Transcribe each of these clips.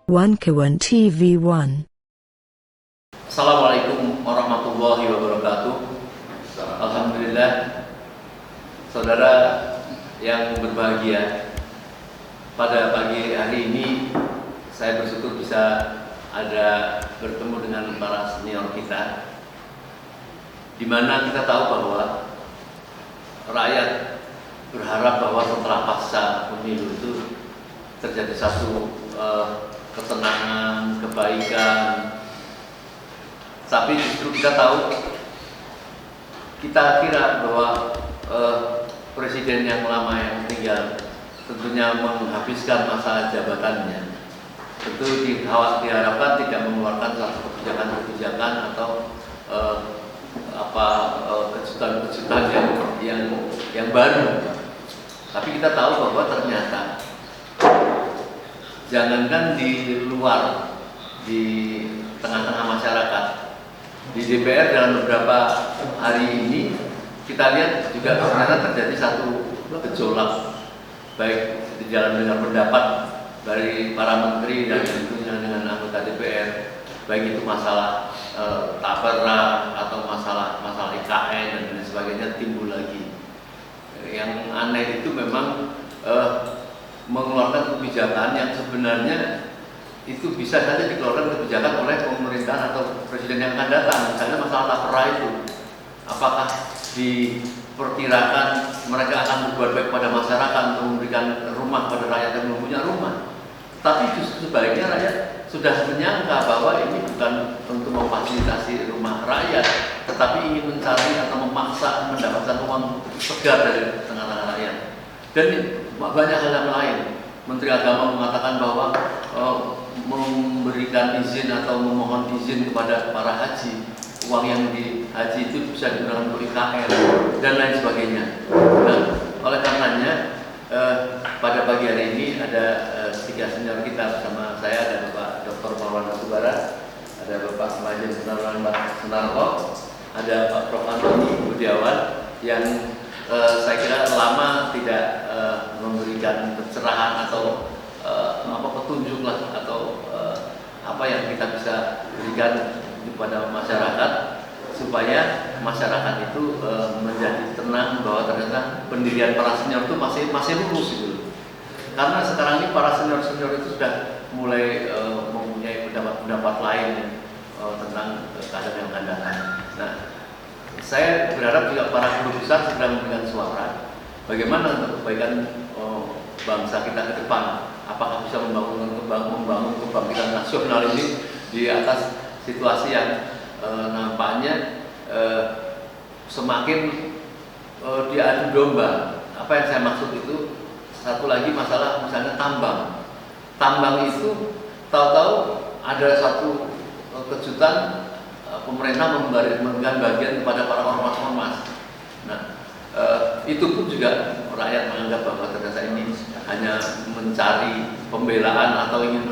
One Kawan TV1. Assalamualaikum warahmatullahi wabarakatuh. Alhamdulillah, saudara yang berbahagia, pada pagi hari ini saya bersyukur bisa bertemu dengan para senior kita, di mana kita tahu bahwa rakyat berharap bahwa setelah pasca pemilu itu terjadi satu ketenangan, kebaikan. Tapi justru kita tahu, kita kira bahwa presiden yang lama yang tinggal tentunya menghabiskan masa jabatannya, tentu diharapkan tidak mengeluarkan satu kebijakan atau kejutan-kejutan yang baru. Tapi kita tahu bahwa ternyata jangankan di luar, di tengah-tengah masyarakat, di DPR dalam beberapa hari ini kita lihat juga ternyata terjadi satu gejolak, baik di dalam dengar pendapat dari para menteri dan tentunya dengan anggota DPR, baik itu masalah tapera atau masalah IKN dan lain sebagainya timbul lagi. Yang aneh itu memang mengeluarkan kebijakan yang sebenarnya itu bisa saja dikeluarkan kebijakan oleh pemerintahan atau presiden yang akan datang. Misalnya masalah tapera itu, apakah diperkirakan mereka akan berbuat baik pada masyarakat untuk memberikan rumah pada rakyat yang belum punya rumah? Tapi justru sebaliknya rakyat sudah menyangka bahwa ini bukan untuk memfasilitasi rumah rakyat, tetapi ingin mencari atau memaksa mendapatkan uang segar dari tengah-tengah rakyat. Dan banyak hal yang lain. Menteri Agama mengatakan bahwa memberikan izin atau memohon izin kepada para haji, uang yang di haji itu bisa digunakan untuk IKN dan lain sebagainya. Nah, oleh karenanya pada pagi hari ini ada tiga senior kita bersama saya, ada Bapak Dr. Marwan Batubara, ada Bapak Majen Sunarko, ada Pak Prof. Antoni Budiawan yang saya kira lama tidak memberikan pencerahan atau petunjuk lah, atau apa yang kita bisa berikan kepada masyarakat supaya masyarakat itu menjadi tenang bahwa ternyata pendirian para senior itu masih lurus gitu. Karena sekarang ini para senior itu sudah mulai mempunyai pendapat lain tentang keadaan yang akan datang. Nah, saya berharap juga para guru besar sedang memberikan suara bagaimana untuk kebaikan bangsa kita ke depan. Apakah bisa membangun kebangkitan nasional ini di atas situasi yang nampaknya semakin diadu domba. Apa yang saya maksud itu, satu lagi masalah misalnya tambang. Tambang itu tahu-tahu ada satu kejutan, pemerintah memberikan bagian kepada para ormas-ormas. Nah, itu pun juga rakyat menganggap bahwa ternyata ini hanya mencari pembelaan atau ingin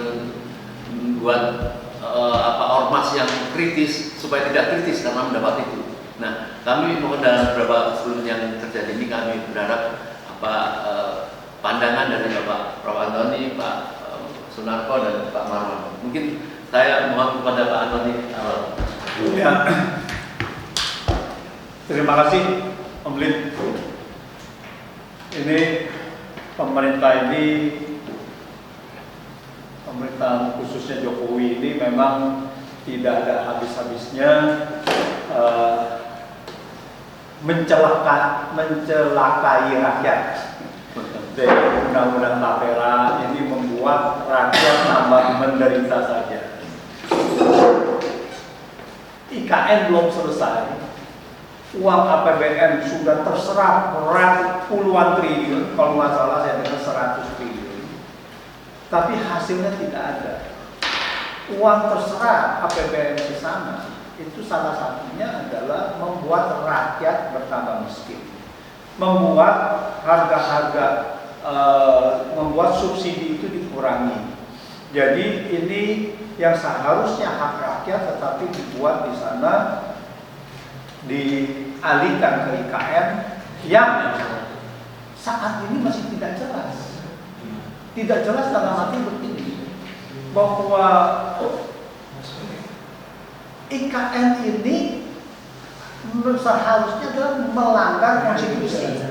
membuat ormas yang kritis supaya tidak kritis karena mendapat itu. Nah, kami mohon dalam beberapa sebelum yang terjadi ini kami berharap pandangan dari Bapak Prof. Antoni, Pak Sunarko dan Pak Marwan. Mungkin saya mohon kepada Pak Antoni. Ya. Terima kasih Om Lid. Ini pemerintahan khususnya Jokowi ini memang tidak ada habis-habisnya mencelakai rakyat. Dari undang-undang tapera ini membuat rakyat tambah menderita saja. IKN belum selesai, uang APBN sudah terserap puluhan triliun, kalau nggak salah saya dengar 100 triliun, tapi hasilnya tidak ada. Uang terserap APBN di sana itu salah satunya adalah membuat rakyat bertambah miskin, membuat membuat subsidi itu dikurangi. Jadi ini yang seharusnya hak rakyat tetapi dibuat di sana, dialihkan ke IKN yang saat ini masih tidak jelas. Tidak jelas dalam arti begini. bahwa IKN ini seharusnya adalah melanggar konstitusi.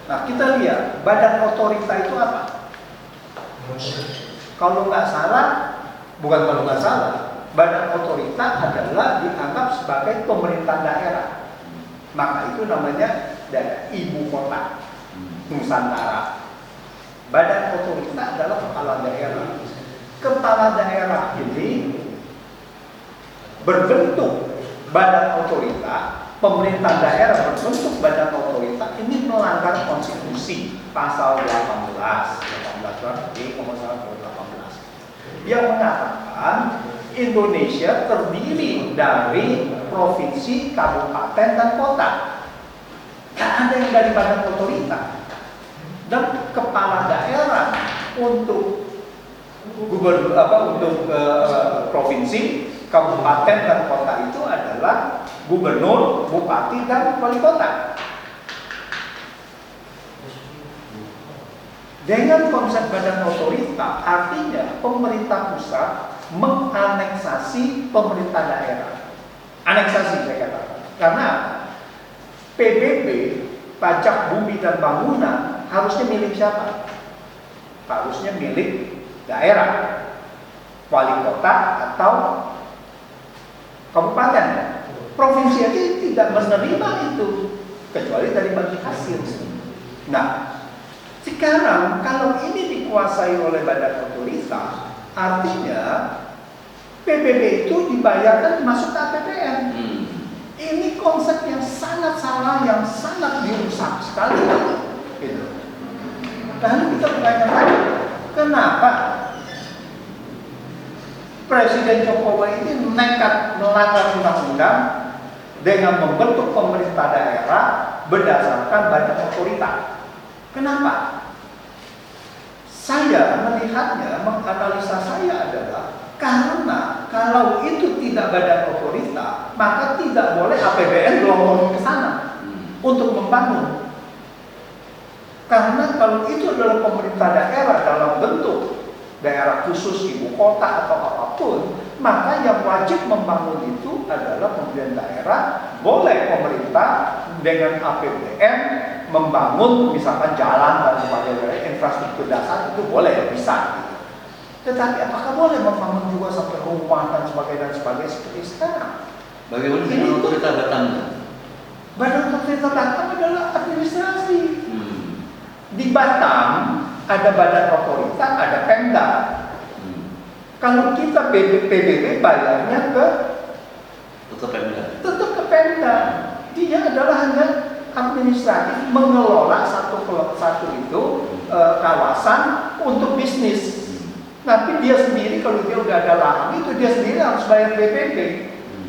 Nah, kita lihat badan otorita itu apa? Kalau nggak salah, badan otorita adalah dianggap sebagai pemerintah daerah. Maka itu namanya daerah ibu kota Nusantara. Badan otorita adalah kepala daerah. Kepala daerah ini berbentuk badan otorita, pemerintah daerah berbentuk badan otorita, ini melanggar konstitusi pasal 18 yang mengatakan Indonesia terdiri dari provinsi, kabupaten, dan kota. Tidak ada yang dari badan otorita. Dan kepala daerah untuk gubernur untuk provinsi, kabupaten, dan kota itu adalah gubernur, bupati, dan wali kota. Dengan konsep badan otorita, artinya pemerintah pusat menganeksasi pemerintah daerah. Aneksasi saya katakan. Karena PBB, pajak bumi dan bangunan, harusnya milik siapa? Harusnya milik daerah, wali kota atau kabupaten. Provinsi aja tidak menerima itu kecuali dari bagi hasil. Nah, sekarang kalau ini dikuasai oleh badan otorita, artinya PBB itu dibayarkan masuk ke APBN. Ini konsep yang sangat salah, yang sangat dirusak sekali. Gitu. Lalu kita bertanya, kenapa Presiden Jokowi ini nekat melanggar undang-undang dengan membentuk pemerintah daerah berdasarkan badan otorita? Kenapa? Saya melihatnya, menganalisa saya adalah karena kalau itu tidak badan otorita, maka tidak boleh APBN gelontorkan ke sana untuk membangun. Karena kalau itu adalah pemerintah daerah dalam bentuk daerah khusus, ibu kota atau apapun, maka yang wajib membangun itu adalah pemerintah daerah. Boleh pemerintah dengan APBN membangun misalkan jalan dan sebagainya, infrastruktur dasar itu boleh, bisa. Tetapi apakah boleh membangun juga sampai rumah dan sebagainya seperti sekarang? Bagaimana dengan otorita datangnya? Badan otorita datang adalah administrasi. Di Batam ada badan otorita, ada Pemda. Kalau kita PBB bayarnya ke tetap ke Pemda. Dia adalah hanya administratif mengelola satu itu kawasan untuk bisnis. Tapi dia sendiri kalau dia udah ada lahan itu dia sendiri harus bayar PBB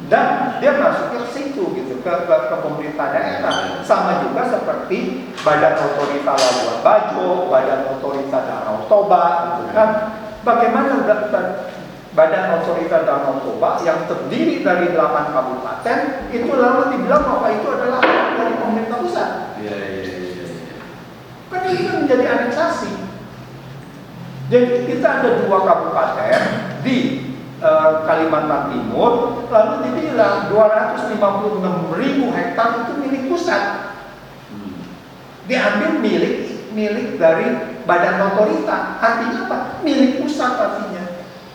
dan dia masuknya ke situ gitu ke pemerintah daerah. Sama juga seperti badan otorita Labuan Bajo, badan otorita Danau Toba, gitu kan? Bagaimana badan otorita Danau Toba yang terdiri dari 8 kabupaten itu lalu dibilang bahwa itu adalah dari pemerintah pusat? Iya. Kan itu menjadi aneksasi. Jadi kita ada 2 kabupaten di Kalimantan Timur, lalu dibilang 256.000 hektar itu milik pusat. Diambil milik dari badan otorita. Artinya apa? Milik pusat artinya.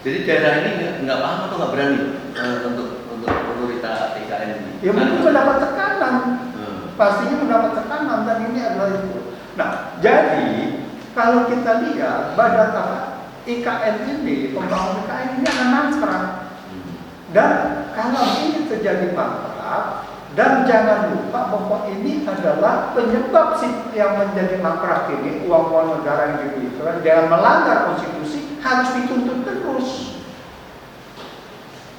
Jadi daerah ini nggak paham atau nggak berani untuk otorita IKN ini? Ya mungkin mendapat tekanan. Pastinya mendapat tekanan dan ini adalah itu. Nah, jadi kalau kita lihat badan IKN ini, pembangunan IKN ini akan mangkrak. Dan kalau ini terjadi mangkrak, dan jangan lupa bahwa ini adalah penyebab yang menjadi mangkrak ini, uang negara yang diberikan dengan melanggar konstitusi harus dituntut terus.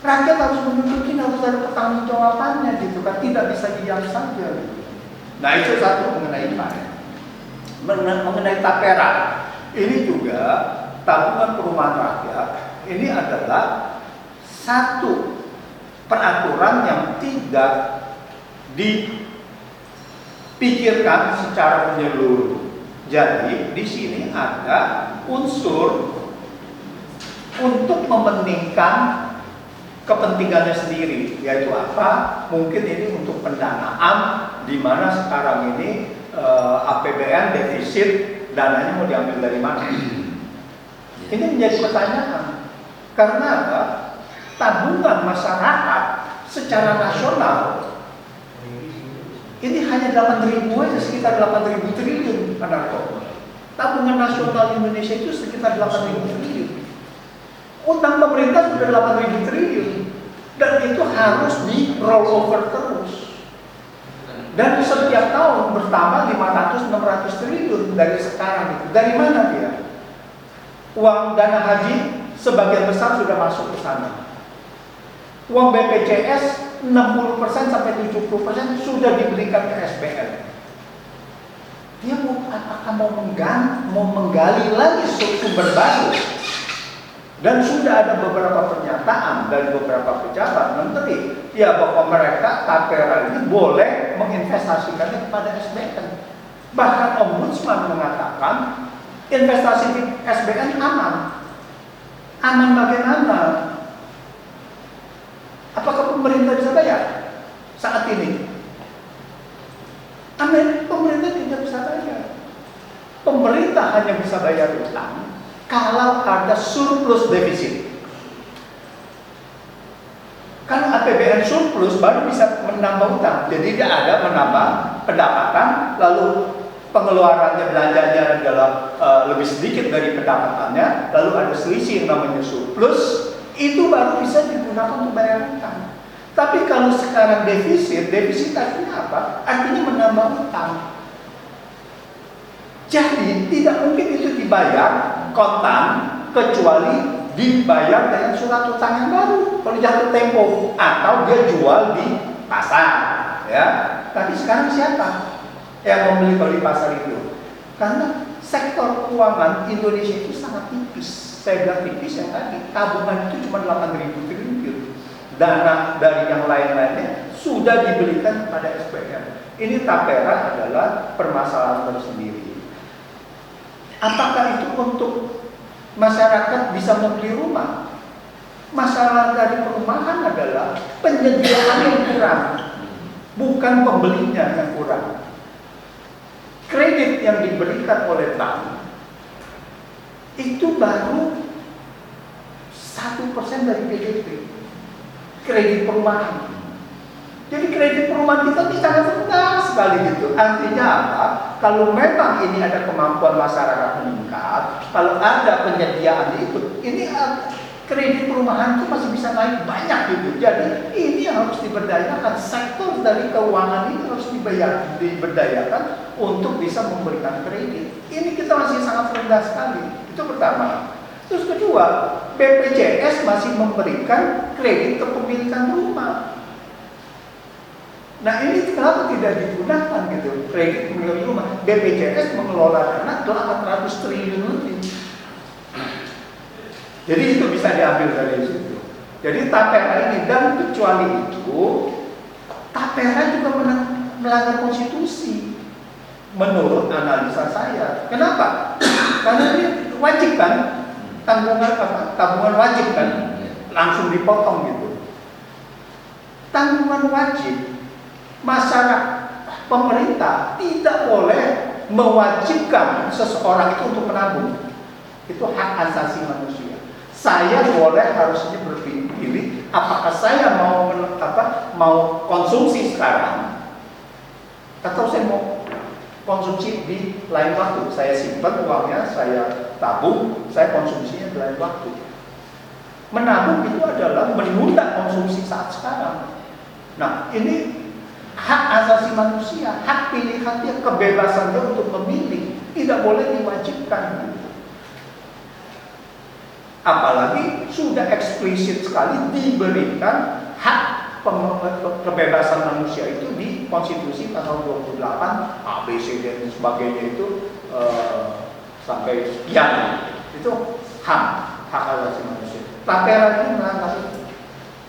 Rakyat harus menuntut ini, harus ada pertanggungjawabannya gitu kan, tidak bisa diam saja. Gitu. Nah itu satu mengenai IKN. Mengenai tapera, ini juga tabungan perumahan rakyat ini adalah satu peraturan yang tidak dipikirkan secara menyeluruh. Jadi di sini ada unsur untuk mementingkan kepentingannya sendiri, yaitu apa? Mungkin ini untuk pendanaan, di mana sekarang ini APBN defisit, dananya mau diambil dari mana? Ini menjadi pertanyaan. Karena apa? Tabungan masyarakat secara nasional ini hanya 8.000 aja, sekitar 8.000 triliun, Pak Narto. Tabungan nasional Indonesia itu sekitar 8.000 triliun. Utang pemerintah sudah 8.000 triliun, dan itu harus di roll over terus. Dan setiap tahun bertambah 500-600 triliun dari sekarang itu. Dari mana dia? Uang dana haji sebagian besar sudah masuk ke sana. Uang BPJS 60% sampai 70% sudah diberikan ke SBN. Dia mau menggali lagi sumber baru. Dan sudah ada beberapa pernyataan dari beberapa pejabat menteri, ya bahwa mereka Tapera ini boleh menginvestasikannya kepada SBN. Bahkan Ombudsman mengatakan investasi di SBN aman. Aman bagaimana? Apakah pemerintah bisa bayar saat ini? Amin, pemerintah tidak bisa bayar. Pemerintah hanya bisa bayar utang kalau ada surplus defisit. Kalau APBN surplus baru bisa menambah utang. Jadi dia ada menambah pendapatan, lalu pengeluarannya, belanjanya adalah lebih sedikit dari pendapatannya, lalu ada selisih yang namanya surplus, itu baru bisa digunakan untuk bayar utang. Tapi kalau sekarang defisit artinya apa? Artinya menambah utang. Jadi tidak mungkin itu dibayar kontan kecuali dibayar dengan surat utang yang baru kalau jatuh tempo, atau dia jual di pasar, ya. Tapi sekarang siapa yang membeli kalau di pasar itu? Karena sektor keuangan Indonesia itu sangat tipis. Saya bilang tipis yang tadi, tabungan itu cuma 8.000 triliun. Dana dari yang lain-lainnya sudah diberikan kepada SBN. Ini Tapera adalah permasalahan tersendiri. Apakah itu untuk masyarakat bisa membeli rumah? Masalah dari perumahan adalah penyediaan yang kurang, bukan pembelinya yang kurang. Kredit yang diberikan oleh bank itu baru 1% dari PDB. Kredit perumahan. Jadi kredit perumahan kita ini sangat rendah sekali gitu. Artinya apa? Kalau memang ini ada kemampuan masyarakat meningkat, kalau ada penyediaan itu, ini kredit perumahan itu masih bisa naik banyak gitu. Jadi ini harus diberdayakan, sektor dari keuangan ini harus diberdayakan untuk bisa memberikan kredit. Ini kita masih sangat rendah sekali. Itu pertama. Terus kedua, BPJS masih memberikan kredit kepemilikan rumah. Nah ini kenapa tidak digunakan gitu, kredit kepemilikan rumah? BPJS mengelola dana 800 triliun lebih. Jadi itu bisa diambil dari situ. Jadi Tapera ini, dan kecuali itu, Tapera juga melanggar konstitusi. Menurut analisa saya. Kenapa? Karena ini wajib kan, tabungan wajib kan, langsung dipotong gitu. Tanggungan wajib. Masyarakat, pemerintah tidak boleh mewajibkan seseorang itu untuk menabung. Itu hak asasi manusia. Saya boleh harusnya berpilih apakah saya mau konsumsi sekarang atau saya mau konsumsi di lain waktu. Saya simpan uangnya, saya tabung, saya konsumsinya di lain waktu. Menabung itu adalah menunda konsumsi saat sekarang. Nah, ini hak asasi manusia, hak pilihan dia, kebebasan dia untuk memilih, tidak boleh diwajibkan. Apalagi sudah eksplisit sekali diberikan hak kebebasan manusia itu di Konstitusi pasal 28 ABC dan sebagainya itu sampai sekian. Itu hak asasi manusia. Tapera ini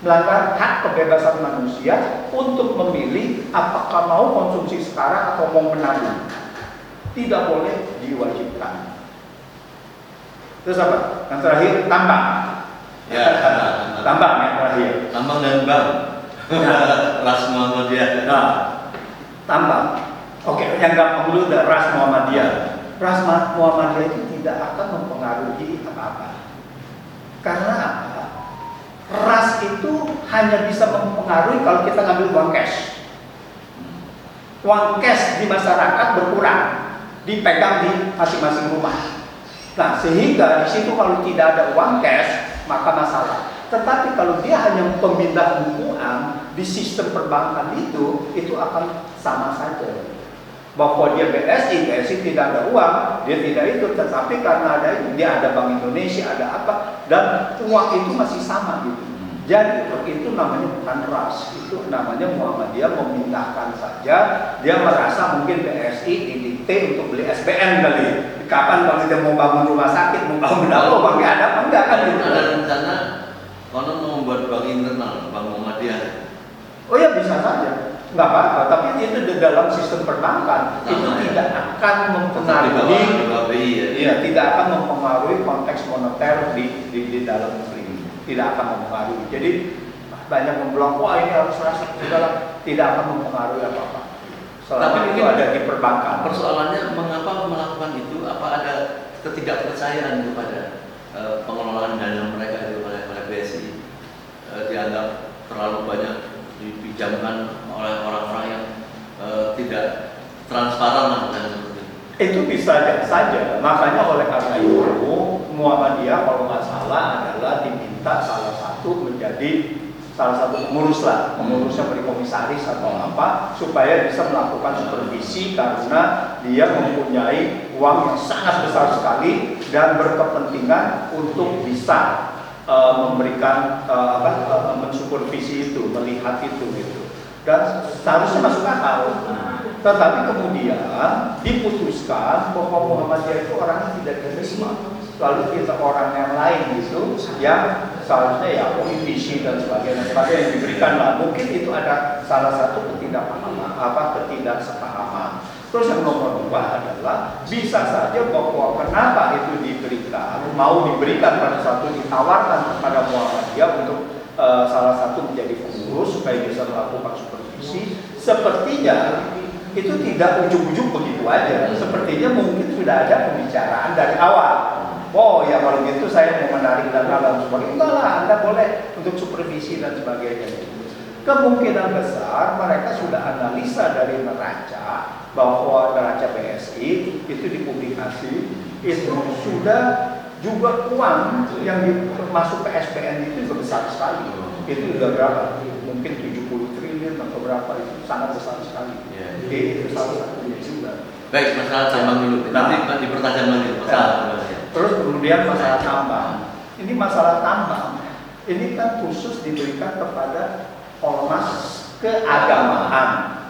melanggar hak kebebasan manusia untuk memilih apakah mau konsumsi sekarang atau mau menabung. Tidak boleh diwajibkan. Terus apa? Yang terakhir, tambang. Ya, Tambang yang terakhir. tambang dan bank. Ras Muhammadiyah. Nah, tambang. Oke, yang gampang dulu udah Ras Muhammadiyah. Ras Muhammadiyah itu tidak akan mempengaruhi apa-apa. Karena apa? Ras itu hanya bisa mempengaruhi kalau kita ngambil uang cash. Uang cash di masyarakat berkurang, dipegang di masing-masing rumah. Nah, sehingga di situ kalau tidak ada uang cash, maka masalah. Tetapi kalau dia hanya pemindah bukuan di sistem perbankan itu akan sama saja. Bahwa dia BSI tidak ada uang, dia tidak itu. Tetapi karena ada itu, dia ada Bank Indonesia, ada apa, dan uang itu masih sama gitu. Jadi itu namanya bukan ras, itu namanya Muhammadiyah memindahkan saja. Dia merasa mungkin BSI didikte untuk beli SBN kali. Kapan kalau dia mau bangun rumah sakit, mau bangun apa, uangnya ada apa enggak kan? Gitu. Ada rencana konon mau membuat bank internal, Bank Muhammadiyah. Oh ya bisa saja, nggak apa-apa. Tapi itu di dalam sistem perbankan itu tidak akan mempengaruhi, ya. Tidak akan mempengaruhi konteks moneter di dalam negeri. Tidak akan mempengaruhi. Jadi banyak membilang, wah ini harus rasa tidak akan mempengaruhi apa-apa. Tapi itu ada di perbankan. Persoalannya mengapa melakukan itu? Apa ada ketidakpercayaan kepada pengelolaan dana mereka itu oleh BSI? Dianggap terlalu banyak dipinjamkan oleh orang-orang yang tidak transparan lah seperti itu. Itu bisa saja. Makanya oleh karena itu Muhammadiyah kalau nggak salah adalah diminta salah satu pengurusnya beri komisaris atau apa supaya bisa melakukan supervisi karena dia mempunyai uang yang sangat besar sekali dan berkepentingan untuk bisa memberikan mensupervisi itu, melihat itu gitu. Dan seharusnya masuk akal. Tetapi kemudian diputuskan bahwa Muhammadiyah itu orangnya tidak diterima. Lalu kita orang yang lain gitu yang seharusnya ya politisi dan sebagainya yang diberikan lah. Mungkin itu ada salah satu ketidaksepahaman. Terus yang nomor 2 adalah bisa saja bahwa kenapa itu mau diberikan pada satu ditawarkan kepada Muhammadiyah untuk salah satu menjadi pengurus supaya bisa melakukan supervisi. Sepertinya itu tidak ujung-ujung begitu aja. Sepertinya mungkin sudah ada pembicaraan dari awal. Oh ya kalau gitu saya mau menarik dana dan sebagainya. Enggak lah, Anda boleh untuk supervisi dan sebagainya. Kemungkinan besar mereka sudah analisa dari neraca bahwa neraca BSI itu dipublikasi itu sudah juga uang yang masuk ke SBN itu juga besar sekali. Itu sudah berapa? Mungkin 70 triliun atau berapa, itu sangat besar sekali. Jadi itu salah satunya juga. Baik, masalah tambang dulu. Nanti dipertajam lagi masalah. Terus kemudian masalah tambang. Ini masalah tambang. Ini kan khusus diberikan kepada ormas keagamaan.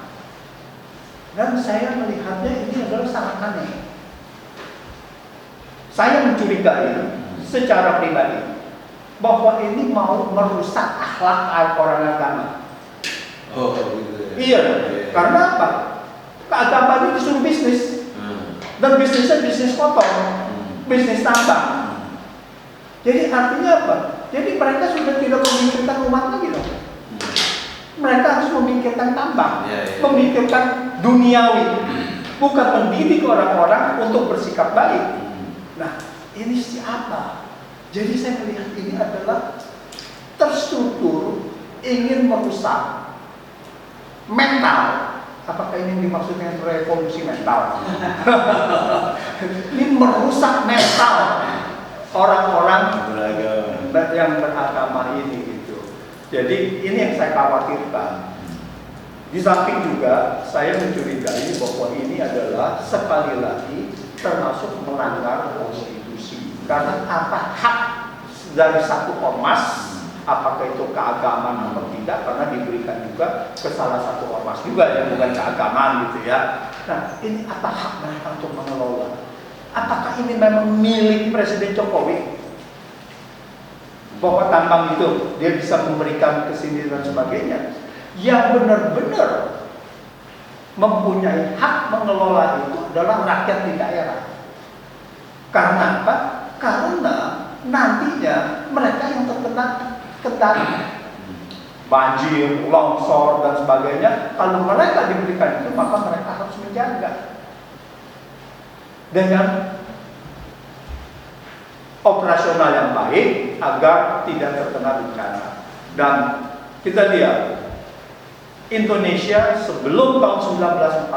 Dan saya melihatnya ini adalah sangat aneh. Saya mencurigai secara pribadi bahwa ini mau merusak akhlak orang agama. Oh, gitu ya. Iya, karena apa? Keagamaan itu disuruh bisnis. Dan bisnisnya bisnis kotor. Bisnis tambang. Jadi artinya apa? Jadi mereka sudah tidak memikirkan umat lagi dong. Mereka harus memikirkan tambang, memikirkan duniawi, bukan mendidik orang-orang untuk bersikap baik. Nah, ini siapa? Jadi saya melihat ini adalah terstruktur ingin merusak mental. Apakah ini dimaksudkan revolusi mental? Ini merusak mental orang-orang yang beragama ini gitu. Jadi ini yang saya khawatirkan. Di samping juga saya mencurigai bahwa ini adalah sekali lagi termasuk melanggar konstitusi. Karena apa hak dari satu ormas, apakah itu keagamaan atau tidak, karena diberikan juga ke salah satu ormas juga yang bukan keagamaan gitu ya. Nah, ini apa hak mereka untuk mengelola? Apakah ini memang milik Presiden Jokowi? Bahwa tambang itu dia bisa memberikan kesini dan sebagainya. Yang benar-benar mempunyai hak mengelola itu adalah rakyat di daerah. Karena apa? Karena nantinya mereka yang terkena banjir, longsor dan sebagainya. Kalau mereka diberikan itu, maka mereka harus menjaga dengan operasional yang baik agar tidak terkena bencana. Dan kita lihat Indonesia sebelum tahun 1945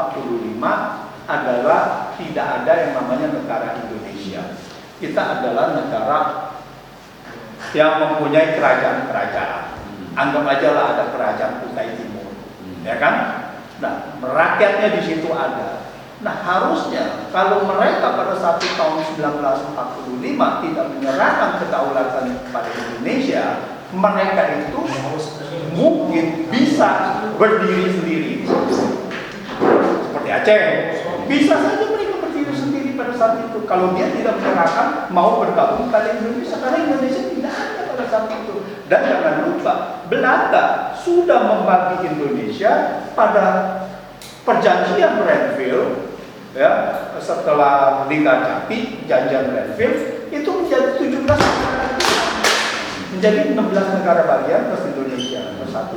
adalah tidak ada yang namanya negara Indonesia. Kita adalah negara yang mempunyai kerajaan-kerajaan. Anggap aja lah ada kerajaan Kutai Timur, ya kan? Nah, rakyatnya di situ ada. Nah, harusnya kalau mereka pada saat tahun 1945 tidak menyerahkan kedaulatan kepada Indonesia, mereka itu mungkin bisa berdiri sendiri. Seperti Aceh, bisa saja mereka berdiri sendiri pada saat itu. Kalau dia tidak menyerahkan mau bergabung pada Indonesia, karena Indonesia tidak ada pada saat itu. Dan jangan lupa, Belanda sudah membagi Indonesia pada perjanjian Renville, ya, setelah Lingkar Jati, janjian Renville itu menjadi 17 negara, menjadi 16 negara bagian plus Indonesia bersatu.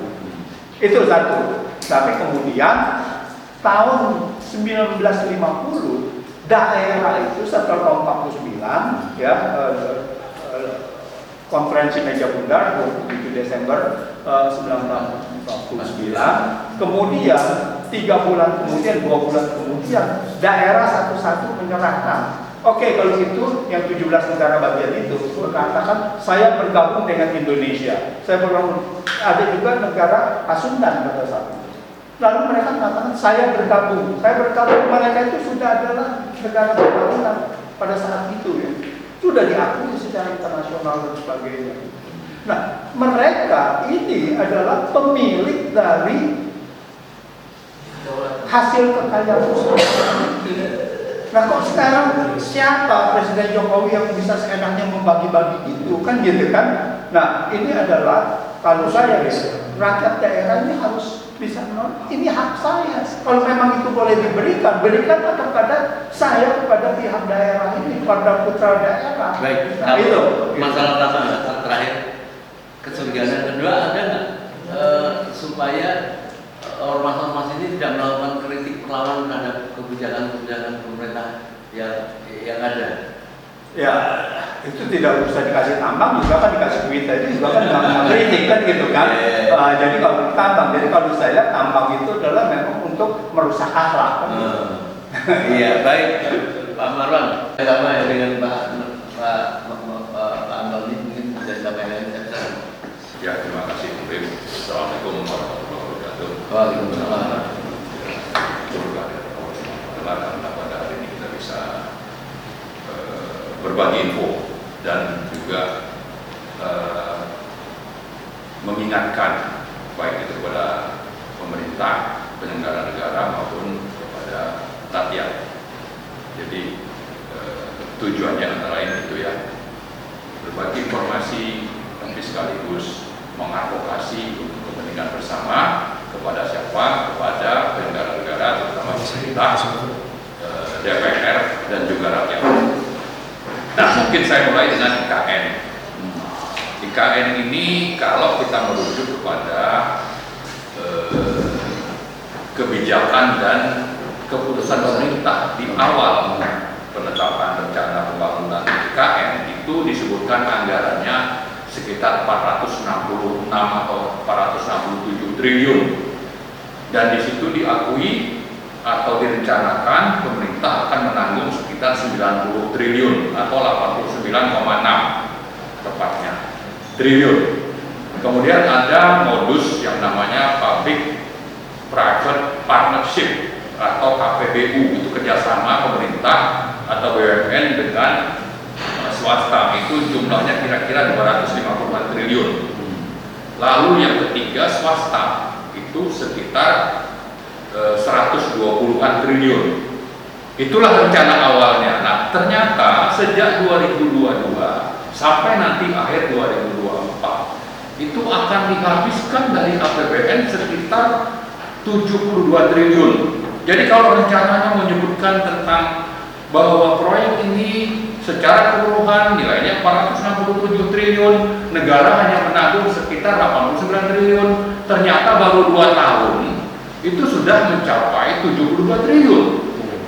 Itu satu. Tapi kemudian tahun 1950 daerah itu setelah tahun 49, ya, konferensi meja bundar 27 Desember 1949, kemudian 3 bulan kemudian, 2 bulan kemudian daerah satu-satu menyerahkan. Oke, kalau itu yang 17 negara bagian itu mengatakan saya bergabung dengan Indonesia. Saya bergabung. Ada juga negara Pasundan pada saat itu. Lalu mereka mengatakan saya bergabung. Saya bergabung. Mereka itu sudah adalah negara bergabungan pada saat itu, ya. Sudah diakui secara internasional dan sebagainya. Nah, mereka ini adalah pemilik dari hasil kekayaan Nusantara. Nah, kok sekarang siapa Presiden Jokowi yang bisa seenaknya membagi-bagi itu, kan gitu kan? Nah, ini adalah kalau saya, rakyat daerah ini harus bisa menolak. Ini hak saya. Kalau memang itu boleh diberikan, berikan kepada saya, kepada pihak daerah ini, kepada putra daerah. Baik. Nah, itu masalah terakhir, kecurigaan yang kedua ada nggak supaya ormas-ormas ini tidak melakukan kritik perlawanan terhadap kebijakan-kebijakan pemerintah yang ada? Ya, itu tidak usah dikasih tambang, juga kan dikasih duit aja juga kan nggak kritik kan gitu kan. Jadi kalau tambang, jadi kalau saya tambang itu adalah memang untuk merusak akhlak. Iya, baik Pak Marwan, sama ya dengan Pak Antoni mungkin bisa disampaikan. Ya, terima kasih. Assalamualaikum warahmatullahi wabarakatuh. Waalaikumsalam. Karena pada hari ini kita bisa berbagi info dan juga mengingatkan baik itu kepada pemerintah, penyelenggara negara maupun kepada rakyat. Jadi tujuannya antara lain itu ya, berbagi informasi tapi sekaligus mengadvokasi untuk kepentingan bersama kepada siapa? Kepada penyelenggara negara, terutama pemerintah, DPR dan juga rakyat. Nah, mungkin saya mulai dengan IKN. IKN ini kalau kita merujuk kepada kebijakan dan keputusan pemerintah di awal penetapan rencana pembangunan IKN itu disebutkan anggarannya sekitar 466 atau 467 triliun, dan di situ diakui atau direncanakan pemerintah akan menanggung sekitar 90 triliun atau 89,6 tepatnya triliun. Kemudian ada modus yang namanya public private partnership atau KPBU, itu kerjasama pemerintah atau BUMN dengan swasta, itu jumlahnya kira-kira 250 triliun. Lalu yang ketiga swasta, itu sekitar 120-an triliun. Itulah rencana awalnya. Nah, ternyata sejak 2022 sampai nanti akhir 2024 itu akan dihabiskan dari APBN sekitar 72 triliun. Jadi kalau rencananya menyebutkan tentang bahwa proyek ini secara keseluruhan nilainya 467 negara hanya menanggung sekitar 89 triliun. Ternyata baru 2 tahun itu sudah mencapai 72 triliun.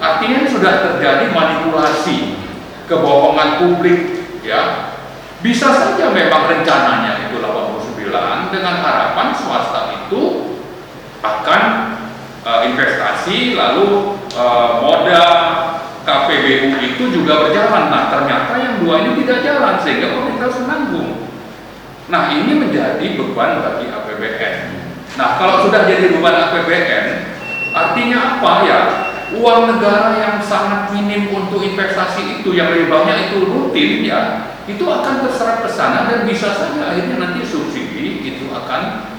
Artinya sudah terjadi manipulasi, kebohongan publik, ya. Bisa saja memang rencananya itu 89 dengan harapan swasta itu akan investasi, lalu modal KPBU itu juga berjalan. Nah, ternyata yang dua ini tidak jalan sehingga pemerintah harus menanggung. Nah, ini menjadi beban bagi APBN. Nah, kalau sudah jadi beban APBN, artinya apa ya? Uang negara yang sangat minim untuk investasi itu, yang lebih banyak itu rutin ya, itu akan terserap ke sana dan bisa saja akhirnya nanti subsidi itu akan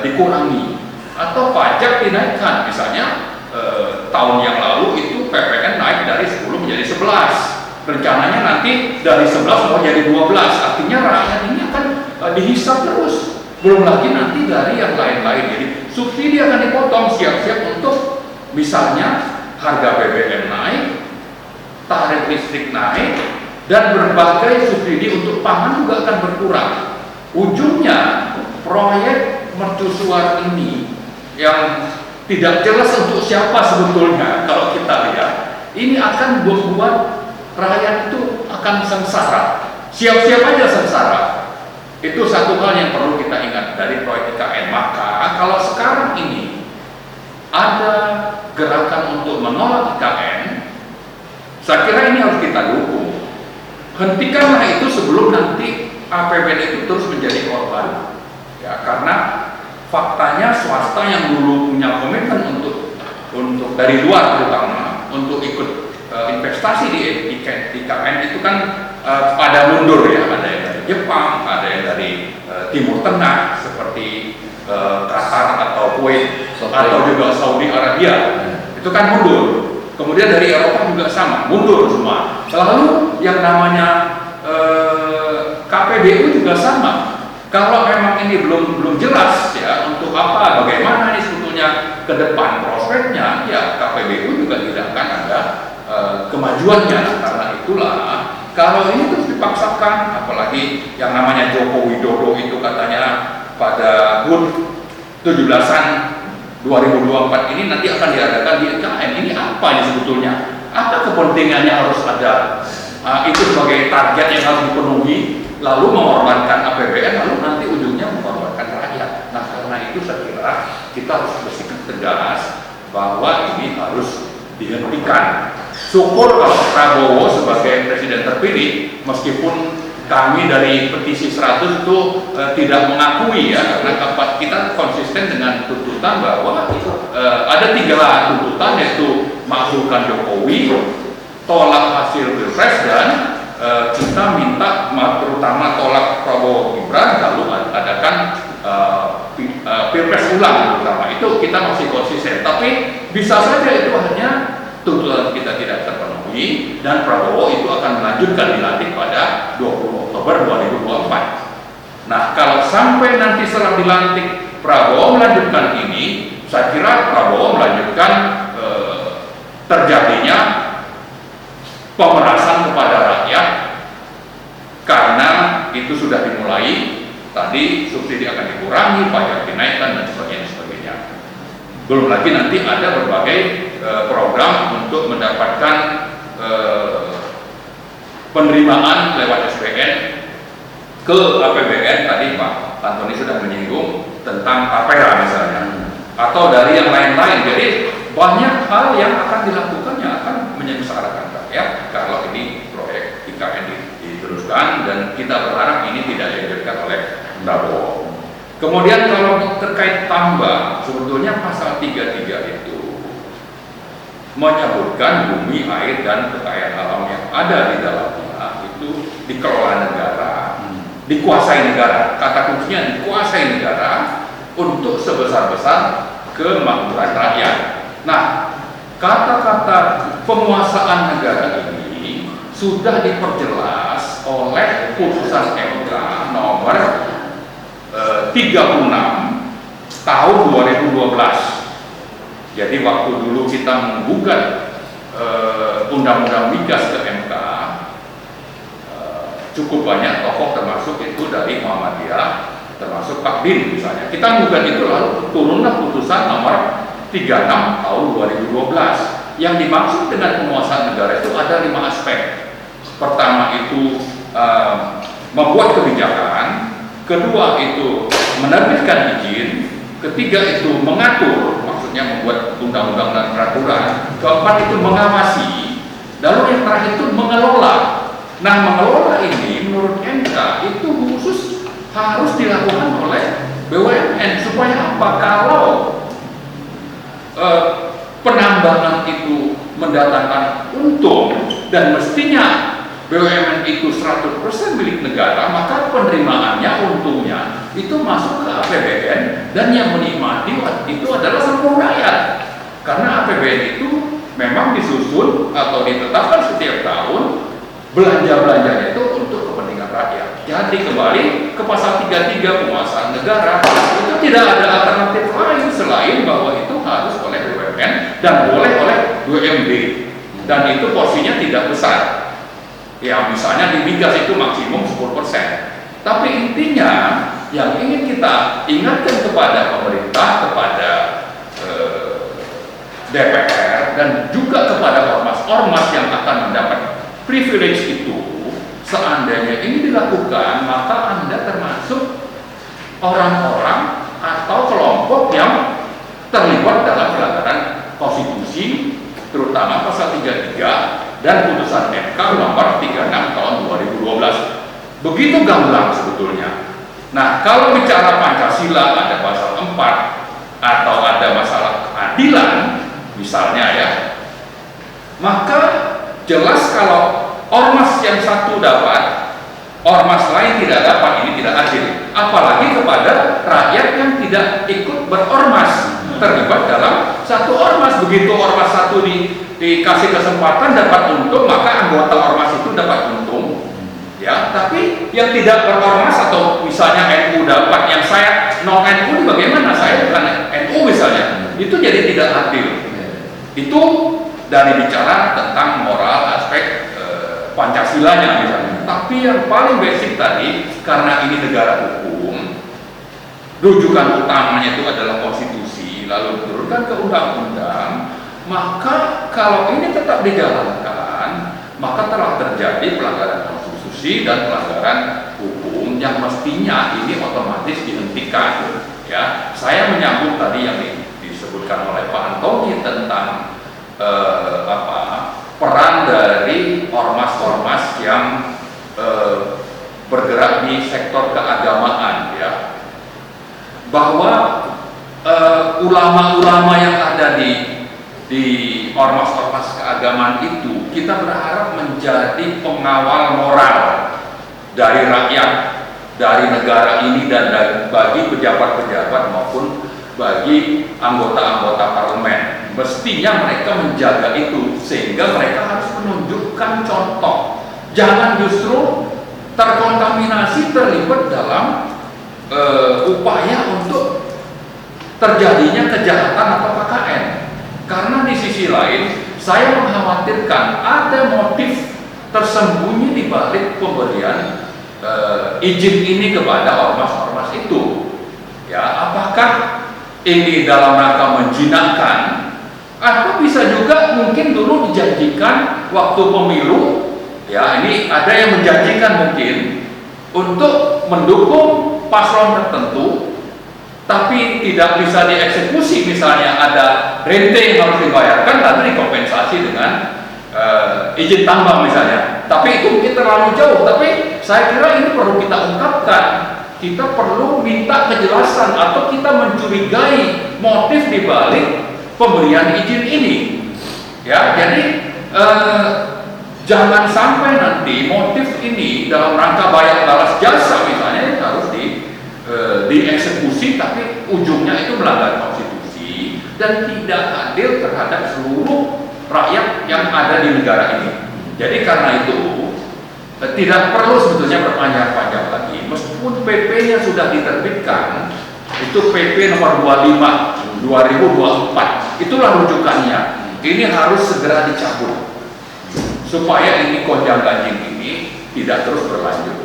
dikurangi atau pajak dinaikkan. Misalnya tahun yang lalu itu PPN naik dari 10 menjadi 11. Rencananya nanti dari 11 mau jadi 12. Artinya rakyat ini akan dihisap terus. Belum lagi nanti dari yang lain-lain. Jadi subsidi akan dipotong, siap-siap untuk misalnya harga BBM naik, tarif listrik naik, dan berbagai subsidi untuk pangan juga akan berkurang. Ujungnya proyek mercusuar ini yang tidak jelas untuk siapa sebetulnya, kalau kita lihat ini akan membuat rakyat itu akan sengsara. Siap-siap aja sengsara. Itu satu hal yang perlu kita ingat dari proyek IKN. Maka kalau sekarang ini ada gerakan untuk menolak IKN, saya kira ini harus kita dukung. Hentikanlah itu sebelum nanti APBN itu terus menjadi korban. Ya, karena faktanya swasta yang dulu punya komitmen untuk dari luar terutama untuk ikut investasi di IKN itu kan pada mundur ya, ada yang dari Jepang, ada yang dari Timur Tengah seperti Qatar atau Kuwait atau juga Saudi Arabia, itu kan mundur. Kemudian dari Eropa juga sama, mundur semua. Lalu yang namanya KPBU juga sama. Kalau memang ini belum jelas ya untuk apa, bagaimana ini sebetulnya ke depan prospeknya, ya KPBU juga tidak akan ada kemajuannya. Karena itulah kalau ini terus dipaksakan, apalagi yang namanya Joko Widodo itu katanya pada HUT 17-an 2024 ini nanti akan diadakan di IKN. Ini apa ini sebetulnya? Apa kepentingannya harus ada itu sebagai target yang harus dipenuhi, lalu mengorbankan APBN, lalu nanti ujungnya mengorbankan rakyat. Nah, karena itu saya kira kita harus bersikap tegas bahwa ini harus dihentikan. Syukur kalau Prabowo sebagai presiden terpilih, meskipun kami dari petisi 100 itu tidak mengakui ya, karena kita konsisten dengan tuntutan bahwa ada 3 tuntutan, yaitu makzulkan Jokowi, tolak hasil Pilpres, dan kita minta terutama tolak Prabowo Gibran, lalu adakan Pilpres ulang terutama. Itu kita masih konsisten, tapi bisa saja itu hanya tuntutan kita tidak terpenuhi dan Prabowo itu akan melanjutkan dilantik pada 20 Oktober 2024. Nah, kalau sampai nanti setelah dilantik Prabowo melanjutkan ini, saya kira Prabowo melanjutkan terjadinya pemerasan kepada rakyat, karena itu sudah dimulai. Tadi subsidi akan dikurangi, pajak dinaikkan, dan sebagainya. Belum lagi nanti ada berbagai program untuk mendapatkan penerimaan lewat SPN ke APBN. Tadi Pak Antoni sudah menyinggung tentang tapera misalnya, atau dari yang lain-lain. Jadi banyak hal yang akan dilakukan yang akan menyengsarakan rakyat kalau ini proyek IKN diteruskan, dan kita berharap ini tidak dilanjutkan oleh Prabowo. Kemudian kalau terkait tambang, sebetulnya pasal 33 itu menyebutkan bumi, air, dan kekayaan alam yang ada di dalamnya itu dikelola negara, dikuasai negara. Kata kuncinya dikuasai negara untuk sebesar-besar kemakmuran rakyat. Nah, kata-kata penguasaan negara ini sudah diperjelas oleh putusan MK nomor 36 tahun 2012. Jadi waktu dulu kita menggugat undang-undang migas ke MK, cukup banyak tokoh termasuk itu dari Muhammadiyah, termasuk Pak Bin misalnya. Kita gugat itu lalu turunlah putusan nomor 36 tahun 2012. Yang dimaksud dengan penguasaan negara itu ada 5 aspek. Pertama itu membuat kebijakan, kedua itu menerbitkan izin, ketiga itu mengatur, maksudnya membuat undang-undang dan peraturan, keempat itu mengawasi, lalu yang terakhir itu mengelola. Nah, mengelola ini menurut MK itu khusus harus dilakukan oleh BUMN. Supaya apa? Kalau penambangan itu mendatangkan untung dan mestinya BUMN itu 100% milik negara, maka penerimaannya, untungnya itu masuk ke APBN, dan yang menikmati itu adalah seluruh rakyat. Karena APBN itu memang disusun atau ditetapkan setiap tahun, belanja-belanjanya itu untuk kepentingan rakyat. Jadi kembali ke pasal 33 penguasaan negara, itu tidak ada alternatif lain selain bahwa itu harus oleh BUMN dan boleh oleh BUMD, dan itu porsinya tidak besar. Ya, misalnya di migas itu maksimum 10%. Tapi intinya yang ingin kita ingatkan kepada pemerintah, kepada DPR, dan juga kepada ormas-ormas yang akan mendapat privilege itu, seandainya ini dilakukan, maka Anda termasuk orang-orang atau kelompok yang terlibat dalam pelanggaran konstitusi, terutama pasal 33 dan putusan MK nomor 36 tahun 2012. Begitu gamblang sebetulnya. Nah, kalau bicara Pancasila ada pasal 4 atau ada masalah keadilan misalnya ya, maka jelas kalau ormas yang satu dapat, ormas lain tidak dapat, ini tidak adil. Apalagi kepada rakyat yang tidak ikut berormas, terlibat dalam satu ormas. Begitu ormas satu dikasih kesempatan dapat untung, maka anggota ormas itu dapat untung, ya. Tapi yang tidak berormas atau misalnya NU dapat, yang saya non NU bagaimana? Saya bukan NU misalnya, itu jadi tidak adil. Itu dari bicara tentang moral aspek Pancasilanya misalnya. Tapi yang paling basic tadi, karena ini negara hukum, rujukan utamanya itu adalah konstitusi, lalu diturunkan ke undang-undang, maka kalau ini tetap dijalankan, maka telah terjadi pelanggaran konstitusi dan pelanggaran hukum yang mestinya ini otomatis dihentikan. Ya, saya menyambut tadi yang disebutkan oleh Pak Antoni tentang peran dari ormas-ormas yang bergerak di sektor keagamaan, ya, bahwa ulama-ulama yang ada di ormas-ormas keagamaan itu kita berharap menjadi pengawal moral dari rakyat, dari negara ini, dan bagi pejabat-pejabat maupun bagi anggota-anggota parlemen. Mestinya mereka menjaga itu, sehingga mereka harus menunjukkan contoh. Jangan justru terkontaminasi, terlibat dalam upaya untuk terjadinya kejahatan atau KKN. Karena di sisi lain, saya mengkhawatirkan ada motif tersembunyi di balik pemberian izin ini kepada ormas-ormas itu. Ya, apakah ini dalam rangka menjinakkan, atau bisa juga mungkin dulu dijanjikan waktu pemilu, ya, ini ada yang menjanjikan mungkin untuk mendukung paslon tertentu, tapi tidak bisa dieksekusi. Misalnya ada rente yang harus dibayarkan, lalu dikompensasi dengan izin tambang misalnya. Tapi itu mungkin terlalu jauh. Tapi saya kira ini perlu kita ungkapkan. Kita perlu minta kejelasan, atau kita mencurigai motif di balik pemberian izin ini. Ya, jadi jangan sampai nanti motif ini dalam rangka bayar balas jasa misalnya harus dieksekusi, tapi ujungnya itu melanggar konstitusi dan tidak adil terhadap seluruh rakyat yang ada di negara ini. Jadi karena itu tidak perlu sebetulnya berpanjang-panjang lagi, meskipun PP-nya sudah diterbitkan, itu PP nomor 25 2024, itulah rujukannya. Ini harus segera dicabut supaya ini konjang ganjing ini tidak terus berlanjut.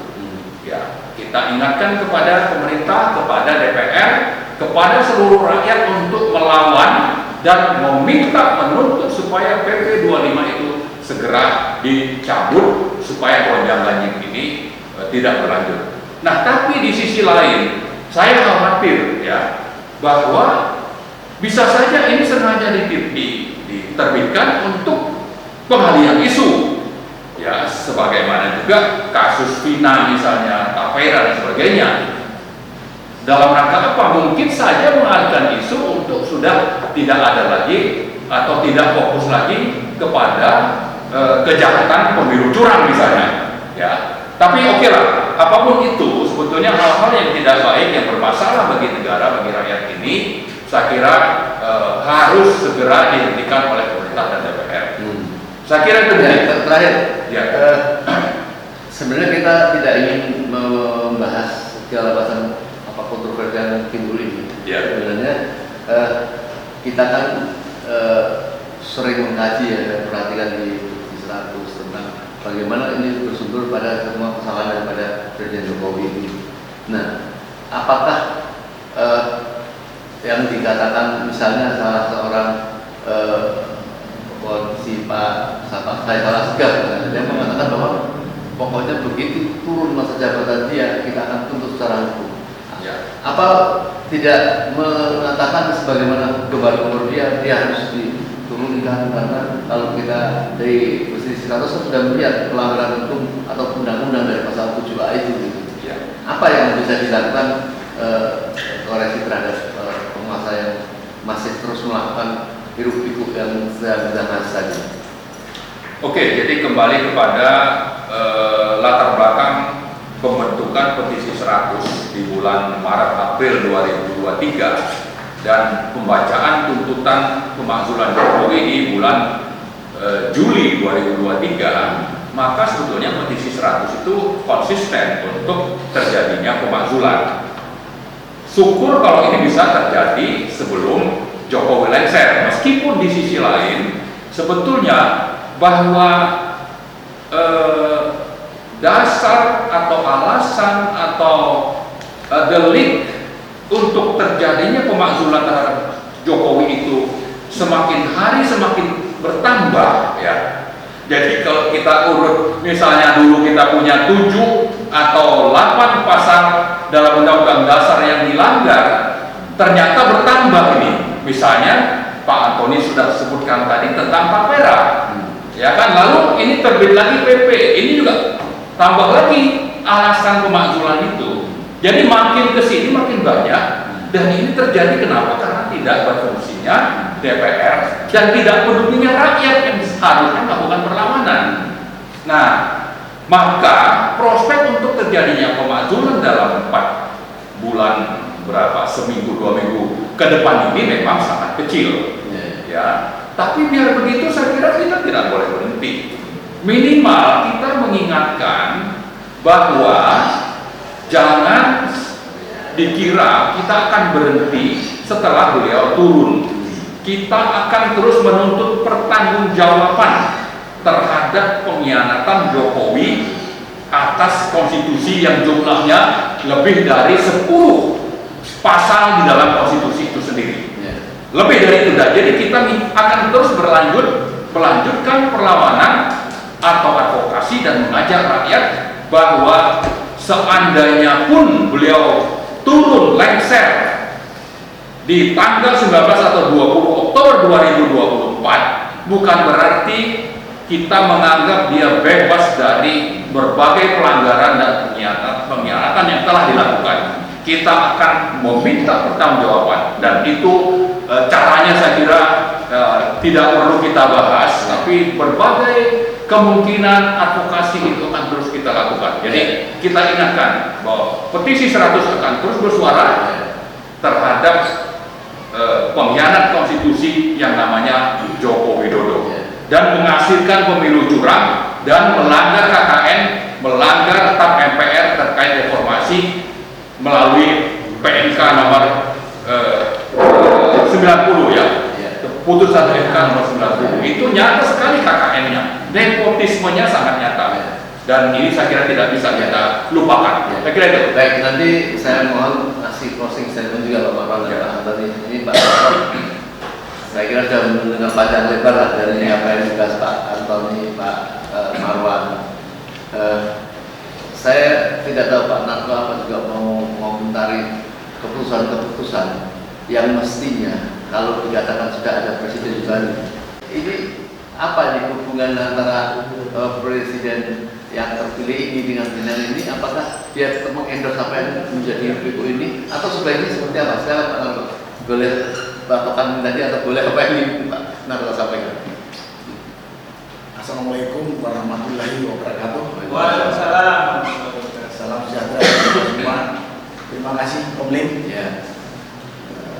Ya, kita ingatkan kepada pemerintah, kepada DPR, kepada seluruh rakyat untuk melawan dan meminta menuntut supaya PP 25 itu segera dicabut supaya gonjang-ganjing ini tidak berlanjut. Nah, tapi di sisi lain saya khawatir ya bahwa bisa saja ini sengaja diterbitkan untuk pengalihan isu. Ya, sebagaimana juga kasus Vina misalnya, Tapera dan sebagainya. Dalam rangka apa? Mungkin saja mengalihkan isu untuk sudah tidak ada lagi atau tidak fokus lagi kepada kejahatan pemilu curang misalnya. Ya, tapi oke lah, apapun itu sebetulnya hal-hal yang tidak baik yang bermasalah bagi negara, bagi rakyat ini, saya kira harus segera dihentikan oleh pemerintah dan DPR. Saya kira itu terakhir. Ya. Sebenarnya kita tidak ingin membahas segala macam kontroversi yang timbul ini. Ya. Sebenarnya kita kan sering mengkaji ya, perhatikan di 100 tentang bagaimana ini bersumber pada semua kesalahan daripada Presiden Jokowi ini. Nah, apakah yang dikatakan misalnya salah seorang si Pak Saifullah Segaf, dia mengatakan bahwa pokoknya begitu turun masa jabatan dia, kita akan tuntut secara hukum. Ya. Apa tidak mengatakan sebagaimana gembar-gembar dia harus diturunkan, karena kalau kita dari posisi 100 sudah melihat pelanggaran hukum atau undang-undang dari pasal 7A itu gitu. Ya. Apa yang bisa dilakukan koreksi terhadap penguasa yang masih terus melakukan hiruk-pikuk yang sedang tadi? Oke, jadi kembali kepada latar belakang pembentukan petisi 100 di bulan Maret-April 2023 dan pembacaan tuntutan pemakzulan Jokowi di bulan Juli 2023, maka sebetulnya petisi 100 itu konsisten untuk terjadinya pemakzulan. Syukur kalau ini bisa terjadi sebelum Jokowi lengser, meskipun di sisi lain sebetulnya bahwa dasar atau alasan atau delik untuk terjadinya pemakzulan terhadap Jokowi itu semakin hari semakin bertambah ya. Jadi kalau kita urut misalnya dulu kita punya 7 atau 8 pasal dalam Undang-Undang Dasar yang dilanggar, ternyata bertambah ini. Misalnya Pak Antoni sudah sebutkan tadi tentang Tapera, ya kan. Lalu ini terbit lagi PP, ini juga tambah lagi alasan pemakzulan itu. Jadi makin kesini makin banyak, dan ini terjadi kenapa? Karena tidak berfungsinya DPR dan tidak pedulinya rakyat yang seharusnya melakukan perlawanan. Nah, maka prospek untuk terjadinya pemakzulan dalam 4 bulan berapa, seminggu 2 minggu ke depan ini memang sangat kecil, ya. Tapi biar begitu saya kira kita tidak boleh berhenti. Minimal kita mengingatkan bahwa jangan dikira kita akan berhenti setelah beliau turun. Kita akan terus menuntut pertanggungjawaban terhadap pengkhianatan Jokowi atas konstitusi yang jumlahnya lebih dari 10 pasal di dalam konstitusi itu sendiri. Lebih dari itu, jadi kita akan terus melanjutkan perlawanan atau advokasi dan mengajak rakyat bahwa seandainya pun beliau turun lengser di tanggal 19 atau 20 Oktober 2024, bukan berarti kita menganggap dia bebas dari berbagai pelanggaran dan pengkhianatan yang telah dilakukan. Kita akan meminta pertanggungjawaban, dan itu caranya saya kira tidak perlu kita bahas, tapi berbagai kemungkinan advokasi itu akan terus kita lakukan. Jadi kita ingatkan bahwa petisi 100 akan terus bersuara terhadap pengkhianat konstitusi yang namanya Joko Widodo, dan menghasilkan pemilu curang dan melanggar KKN, melanggar TAP MPR terkait reformasi melalui PMK nomor 90 ya, putusan MK nomor 90 itu nyata sekali KKN-nya, nepotismenya sangat nyata. dan ini saya kira tidak bisa kita lupakan. Saya kira itu. Baik, nanti saya mohon kasih closing statement juga Pak Marwan dan Pak Antoni. Ini Pak Marwan, saya kira sudah mendengar panjang lebar lah dari apa yang dibahas Pak Antoni, Pak Marwan. Saya tidak tahu Pak Narto apa juga mau mengomentari keputusan-keputusan yang mestinya kalau dikatakan sudah ada presiden baru. Ini apa nih hubungan antara presiden yang terpilih ini dengan ini? Apakah dia tetap mengendorse apa yang menjadi PU ini atau sebaiknya seperti apa? Saya Pak Narto boleh patokan tadi atau boleh apa yang Pak Narto sampaikan? Assalamualaikum warahmatullahi wabarakatuh. Waalaikumsalam. Salam sejahtera semua. Terima kasih Om Lim. Ya.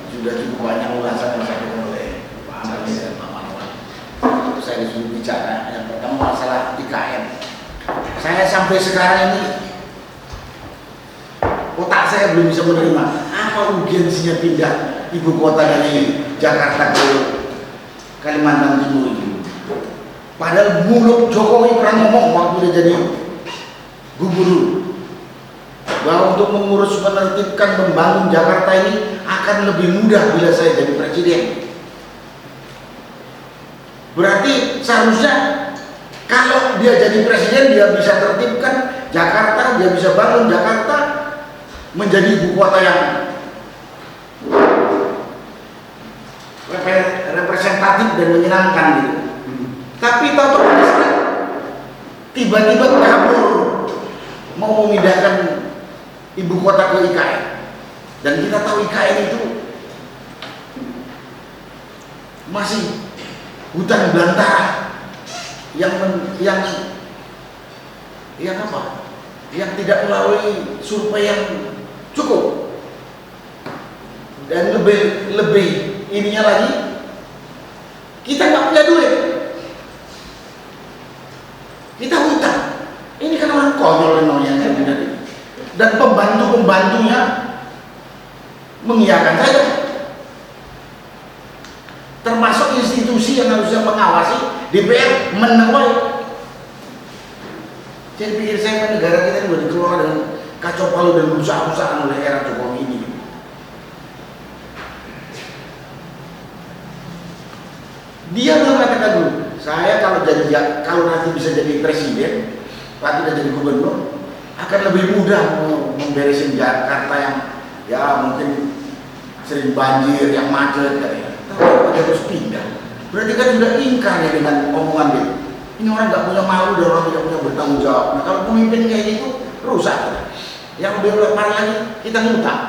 Sudah cukup banyak ulasan yang disampaikan oleh Pak Amin dan Pak Marwan. Itu saya disuruh bicara. Yang pertama masalah IKN. Saya sampai sekarang ini otak saya belum bisa menerima apa urgensinya pindah ibu kota dari Jakarta ke Kalimantan Timur ini. Padahal mulut Jokowi pernah ngomong waktu dia jadi gubernur bahwa untuk mengurus, menertibkan, membangun Jakarta ini akan lebih mudah bila saya jadi presiden. Berarti seharusnya kalau dia jadi presiden, dia bisa tertibkan Jakarta, dia bisa bangun Jakarta menjadi ibu kota yang representatif dan menyenangkan gitu. Tapi tahu tiba-tiba kabur mau memindahkan ibu kota ke IKN, dan kita tahu IKN itu masih hutan belantara yang apa? Yang tidak melalui survei yang cukup, dan lebih ininya lagi kita nggak punya duit. Kita hutang. Ini kan orang konyol yang benar. Dan pembantunya mengiyakan saja. Termasuk institusi yang harusnya mengawasi, DPR menawai. Jadi pikir saya negara kita sudah dikelola dengan kacau balau dan rusak-rusakan oleh era Jokowi ini. Dia mengatakan dulu, saya kalau nanti bisa jadi presiden, Pak tidak jadi gubernur, akan lebih mudah memberesin Jakarta yang ya mungkin sering banjir, yang macet katanya. Tapi dia harus pindah. Berarti kan sudah ingkar ya dengan omongan dia. Ini orang nggak punya malu dan orang tidak punya bertanggung jawab. Nah kalau pemimpin kayak gitu rusak. Yang lebih parah lagi kita ngutang.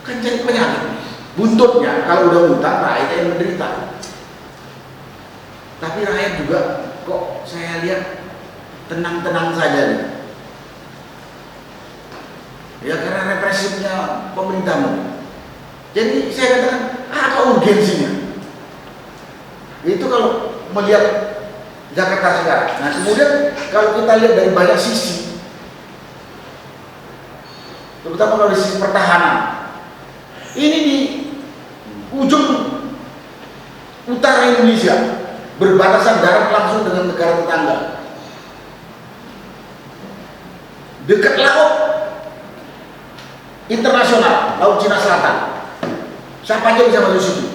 Kan jadi penyakit. Buntutnya kalau udah ngutang rakyat yang menderita. Tapi rakyat juga kok saya lihat tenang-tenang saja nih. Ya karena represifnya pemerintahmu. Jadi saya katakan apa urgensinya? Itu kalau melihat Jakarta sekarang. Nah kemudian kalau kita lihat dari banyak sisi, terutama dari sisi pertahanan, ini di ujung utara Indonesia berbatasan darat langsung dengan negara tetangga, dekat laut internasional, laut Cina Selatan. Siapa aja bisa masuk situ.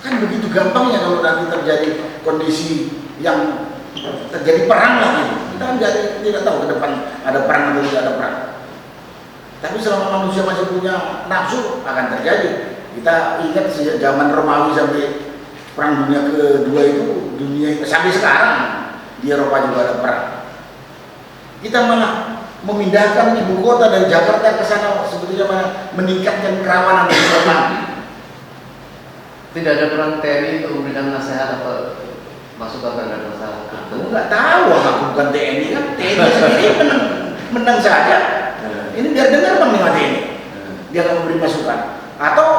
Kan begitu gampangnya kalau nanti terjadi kondisi yang terjadi perang lah gitu. Kita kan tidak tahu ke depan ada perang atau tidak ada perang. Tapi selama manusia masih punya nafsu akan terjadi. Kita ingat sejak zaman Romawi sampai perang dunia kedua itu, sampai sekarang di Eropa juga ada perang. Kita malah memindahkan ibu kota dari Jakarta ke sana sebetulnya malah meningkatkan kerawanan dan perang. Tidak ada peran TNI untuk memberikan nasihat atau masukan terhadap masalah. Aku nggak tahu, aku bukan TNI kan. TNI sendiri menang saja. Ini biar dengar bang nih TNI. Dia nggak memberi masukan. Atau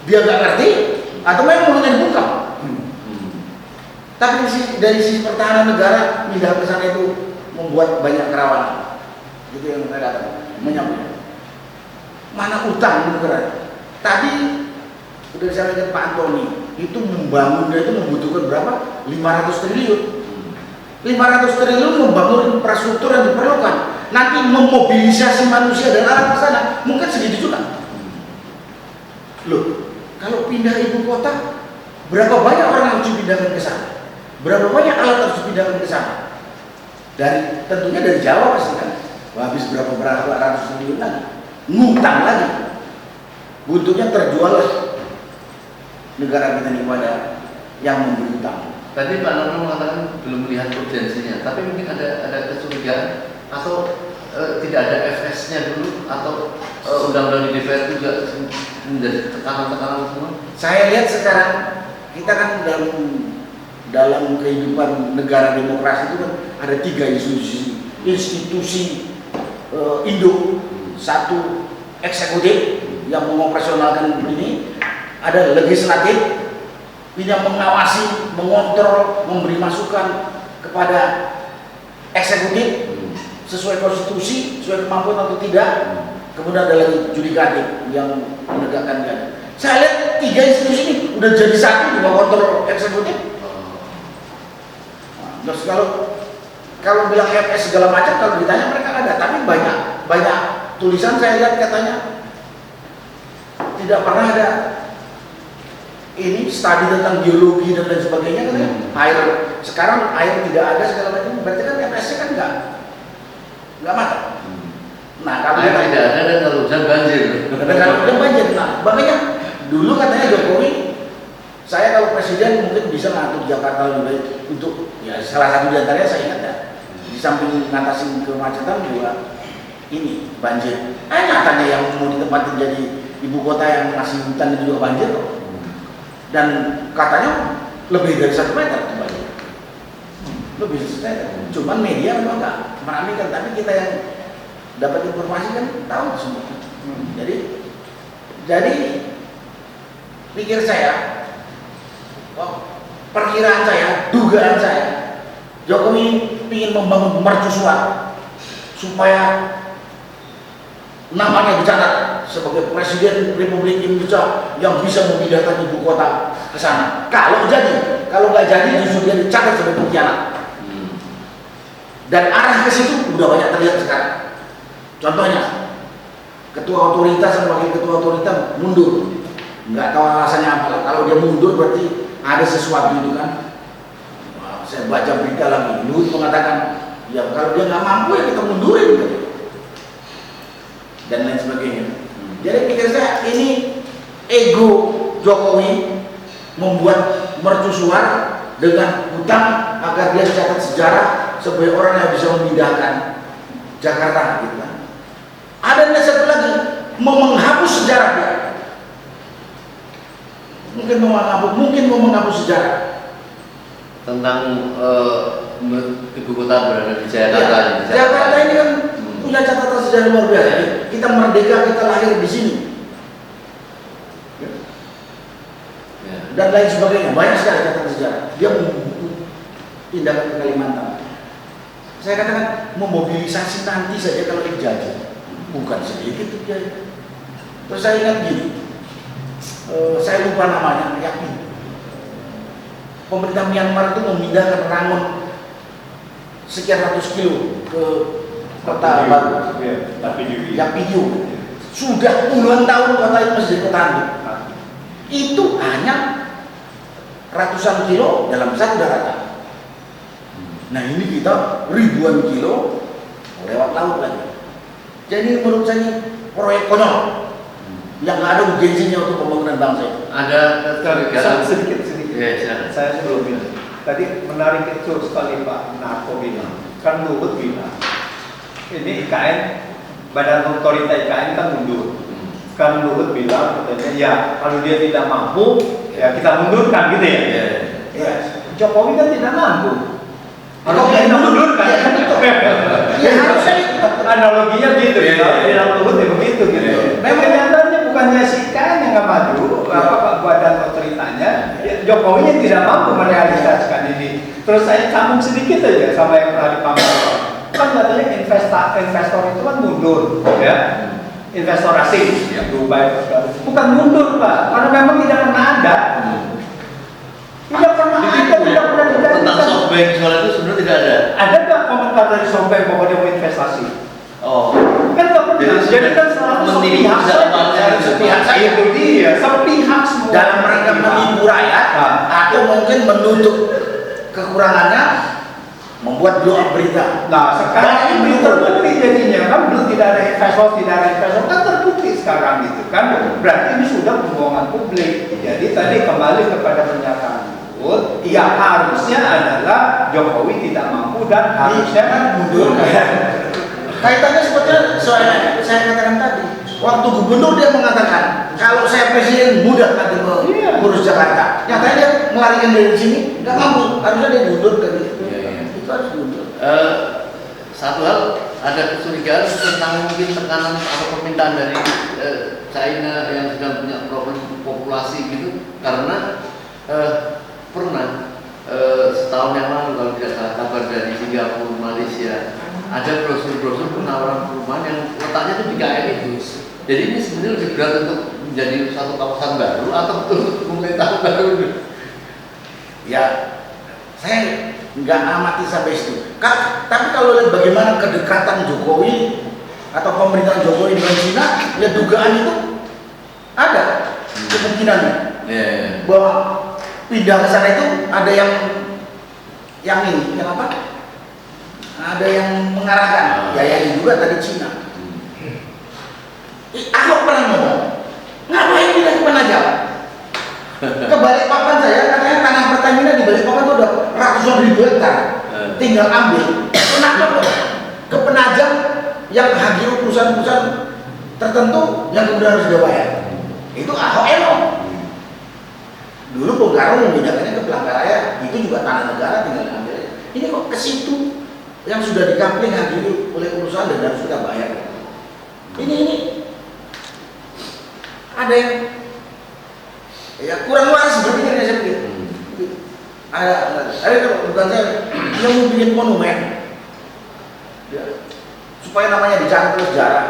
dia nggak ngerti, atau memang mulutnya dibuka. Tapi dari sisi pertahanan negara pindah ke sana itu membuat banyak kerawanan. Itu yang saya katakan, menyampaikan. Mana utang negara? Tadi sudah saya lihat Pak Antoni itu membangunnya itu membutuhkan berapa? 500 triliun. 500 triliun membangun infrastruktur yang diperlukan. Nanti memobilisasi manusia dan alat ke sana mungkin segitu juga. Loh, kalau pindah ibu kota, berapa banyak orang yang harus dipindahkan ke sana? Berapa banyak alat harus dipindahkan ke sana? Tentunya dari Jawa pasti kan. Wah, habis berapa ratus triliun lagi, ngutang lagi. Buntutnya terjual lah negara kita ini pada yang memberi utang. Tadi Pak Nono mengatakan belum melihat urgensinya, tapi mungkin ada kecurigaan atau tidak ada FS-nya dulu, atau undang-undang di DPR juga menjadi tekanan-tekanan semua. Saya lihat sekarang kita kan dalam kehidupan negara demokrasi itu kan ada 3 institusi induk. Satu eksekutif yang mengoperasionalkan ini, ada legislatif ini yang mengawasi, mengontrol, memberi masukan kepada eksekutif sesuai konstitusi, sesuai kemampuan atau tidak. Kemudian ada lagi yudikatif yang menegakkan dia. Saya lihat 3 institusi ini udah jadi satu di bawah kontrol eksekutif. Terus kalau bilang FS segala macam, kalau ditanya mereka ada, tapi banyak tulisan saya lihat katanya tidak pernah ada ini studi tentang geologi dan lain sebagainya katanya. Sekarang air tidak ada segala macam, berarti kan FS-nya kan nggak matang. Nah, kalau air tidak ada dan kalau hujan banjir. Nah, makanya dulu katanya Jokowi, saya kalau presiden mungkin bisa ngatur Jakarta lebih baik untuk, ya salah satu di antaranya saya ingat ya, di samping mengatasi kemacetan juga ini banjir. Nyatanya yang mau ditempatin jadi ibu kota yang masih hutan dan juga banjir kok. Dan katanya lebih dari 1 meter itu banjir. Lebih dari 1 meter. Cuman media memang nggak meramaikan, tapi kita yang dapat informasi kan tahu semua. Jadi pikir saya, perkiraan saya, dugaan saya, Jokowi ingin membangun mercusuar supaya namanya dicatat sebagai Presiden Republik Indonesia yang bisa memindahkan ibu kota ke sana. Kalau nggak jadi justru dia dicatat sebagai pengkhianat. Dan arah ke situ udah banyak terlihat sekarang. Contohnya, ketua otoritas dan wakil ketua otoritas mundur. Nggak tahu alasannya apa. Kalau dia mundur berarti ada sesuatu itu kan. Nah, saya baca berita lagi, Luhut mengatakan, ya kalau dia nggak mampu ya kita mundurin gitu. Dan lain sebagainya. Jadi pikir saya ini ego Jokowi membuat mercusuar dengan hutang agar dia dicatat sejarah sebagai orang yang bisa memindahkan Jakarta gitu kan. Ada yang satu lagi mau menghapus sejarah dia. Mungkin mau menghapus sejarah Tentang ibu kota berada di Jakarta. Ya, Jakarta ini kan punya catatan sejarah luar biasa. Kita merdeka, kita lahir di sini. Dan lain sebagainya, banyak sekali catatan sejarah. Dia pindahkan ke Kalimantan. Saya katakan memobilisasi nanti saja kalau dijajah, bukan sedikit terjadi. Terus saya ingat gini, saya lupa namanya, yakin. Pemerintah Myanmar itu memindahkan Rangon sekian ratus kilo ke kota baru, Yapinyu. Sudah puluhan tahun kota itu masih jadi kota handuk. Itu hanya ratusan kilo dalam satu daratan. Nah ini kita ribuan kilo lewat laut lagi. Jadi menurut saya proyek konyol yang nggak ada urgensinya untuk pembangunan bangsa. Ada sedikit. Ya, Saya sebelum bilang. Tadi menarik itu sekali Pak Narko bilang. Kan Luhut bilang, ini IKN, Badan Otorita IKN kan mundur. Kan Luhut bilang katanya, ya kalau dia tidak mampu, ya kita mundurkan gitu ya. Ya. Jokowi kan tidak mampu. Kalau kita mundurkan, ya harusnya analoginya gitu. Dalam Luhut ya begitu gitu. Memang nyatanya bukannya si IKN yang nggak maju, apa badan otoritanya, Jokowi yang tidak mampu merealisasikan ini. Terus saya sambung sedikit aja sama yang pernah dipamerkan. Kan katanya investor itu kan mundur, ya. Investor asing yang Dubai, bukan mundur Pak, karena memang tidak pernah ada. Tidak pernah ada, tidak pernah dijadikan. Sobat soal itu sebenarnya tidak ada. Ada nggak komentar dari Sobat bahwa dia mau investasi? Oh, Kan nggak pernah. Jadi kan selalu menipu sepihak saja. awalnya sepihak saja. Itu dia, sepihak semua. dalam rangka menipu rakyat atau mungkin menutup kekurangannya, membuat blow up berita. Nah, sekarang ini terbukti jadinya kan belum tidak ada investor kan terbukti sekarang gitu kan. Berarti ini sudah pembohongan publik. Jadi tadi kembali kepada pernyataan Luhut, yang harusnya adalah Jokowi tidak mampu dan harusnya kan mundur. Kaitannya sebetulnya saya katakan tadi, waktu gubernur dia mengatakan kalau saya presiden mudah nanti mengurus Jakarta. Nyatanya dia melarikan dari sini, nggak mampu. Harusnya dia mundur kan gitu. Itu harus mundur. Satu hal, ada kecurigaan tentang mungkin tekanan atau permintaan dari China yang sedang punya problem populasi gitu, karena pernah setahun yang lalu kalau tidak salah kabar dari Singapura, Malaysia, ada brosur-brosur penawaran perumahan yang letaknya itu di KL itu. Jadi ini sebenarnya lebih berat untuk menjadi satu kawasan baru atau untuk pemerintahan baru. Ya, saya nggak amati sampai situ. Tapi kalau lihat bagaimana kedekatan Jokowi atau pemerintahan Jokowi dengan Cina, ya dugaan itu ada kemungkinannya bahwa pindah ke sana itu ada yang apa? Ada yang mengarahkan. Ya yang juga tadi Cina. Ahok pernah ngomong, ngapain pindah ke Penajam? Ke Balikpapan saya katanya tanah Pertamina di Balikpapan itu udah ratusan ribu hektar, tinggal ambil. Kenapa kok ke Penajam yang hadir perusahaan-perusahaan tertentu yang kemudian harus dibayar? Itu Ahok emang. Dulu Bung Karno memindahkannya ke Pelanggaraya, itu juga tanah negara tinggal ambil. Ini kok ke situ yang sudah dikampling hadir oleh perusahaan dan harus kita bayar. Ini ada yang ya kurang waras berpikirnya saya pikir. Ada kalau bukan saya yang mau bikin monumen ya, supaya namanya dicatat oleh sejarah.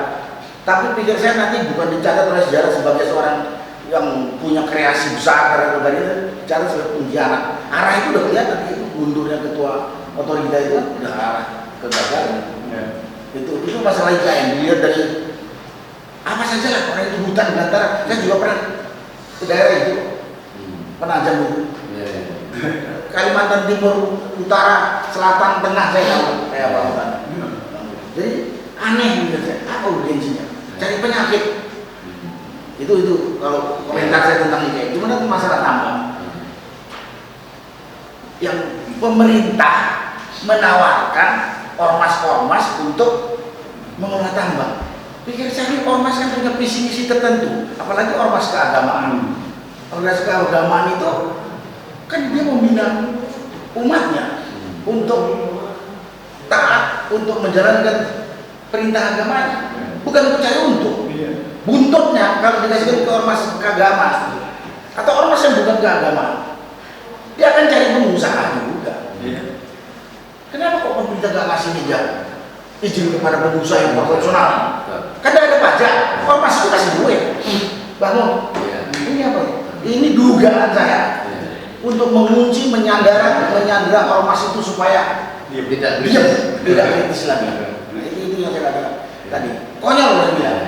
Tapi pikir saya nanti bukan dicatat oleh sejarah sebagai seorang yang punya kreasi besar karena dicatat sebagai pengkhianat. Arah itu udah kelihatan, itu mundurnya ketua otorita itu udah arah kegagalan. Itu masalah IKN dilihat dari apa saja lah, orang itu hutan belantara. Saya juga pernah ke daerah itu, Penajam itu, Kalimantan Timur, Utara, Selatan, Tengah, saya tahu kayak apa hutan. Jadi aneh menurut saya, apa urgensinya? Cari penyakit. Itu kalau komentar saya tentang IKN. Cuma itu masalah tambang. Yang pemerintah menawarkan ormas-ormas untuk mengelola tambang. Pikir saya ini ormas kan punya visi misi tertentu, apalagi ormas keagamaan. Ormas keagamaan itu kan dia membina umatnya untuk taat, untuk menjalankan perintah agamanya, bukan untuk cari untung. Buntutnya kalau dikasihkan ke ormas keagamaan atau ormas yang bukan keagamaan, dia akan cari pengusaha juga. Kenapa kok pemerintah nggak ngasih izin kepada pengusaha yang profesional? Kan ada pajak, ormas itu kasih duit, bangun. Ini apa? Ini dugaan saya untuk mengunci, menyandera ormas itu supaya tidak kritis lagi. Nah, itu yang saya katakan tadi. Konyol saya bilang.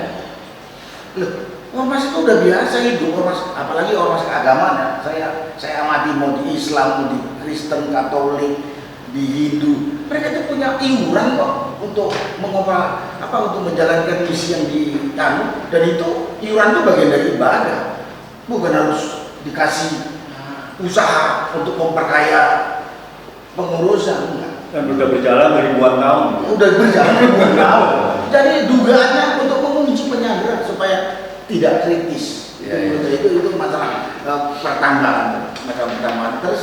Loh, ormas itu udah biasa hidup, ormas, apalagi ormas keagamaan. Saya amati mau di Islam, mau di Kristen, Katolik, di Hindu, mereka itu punya iuran kok untuk untuk menjalankan misi yang dianu, dan itu iuran itu bagian dari ibadah, bukan harus dikasih usaha untuk memperkaya pengurusan. Dan sudah berjalan ribuan tahun. Jadi dugaannya untuk mengunci penyandera supaya tidak kritis. Itu masalah pertambangan. Terus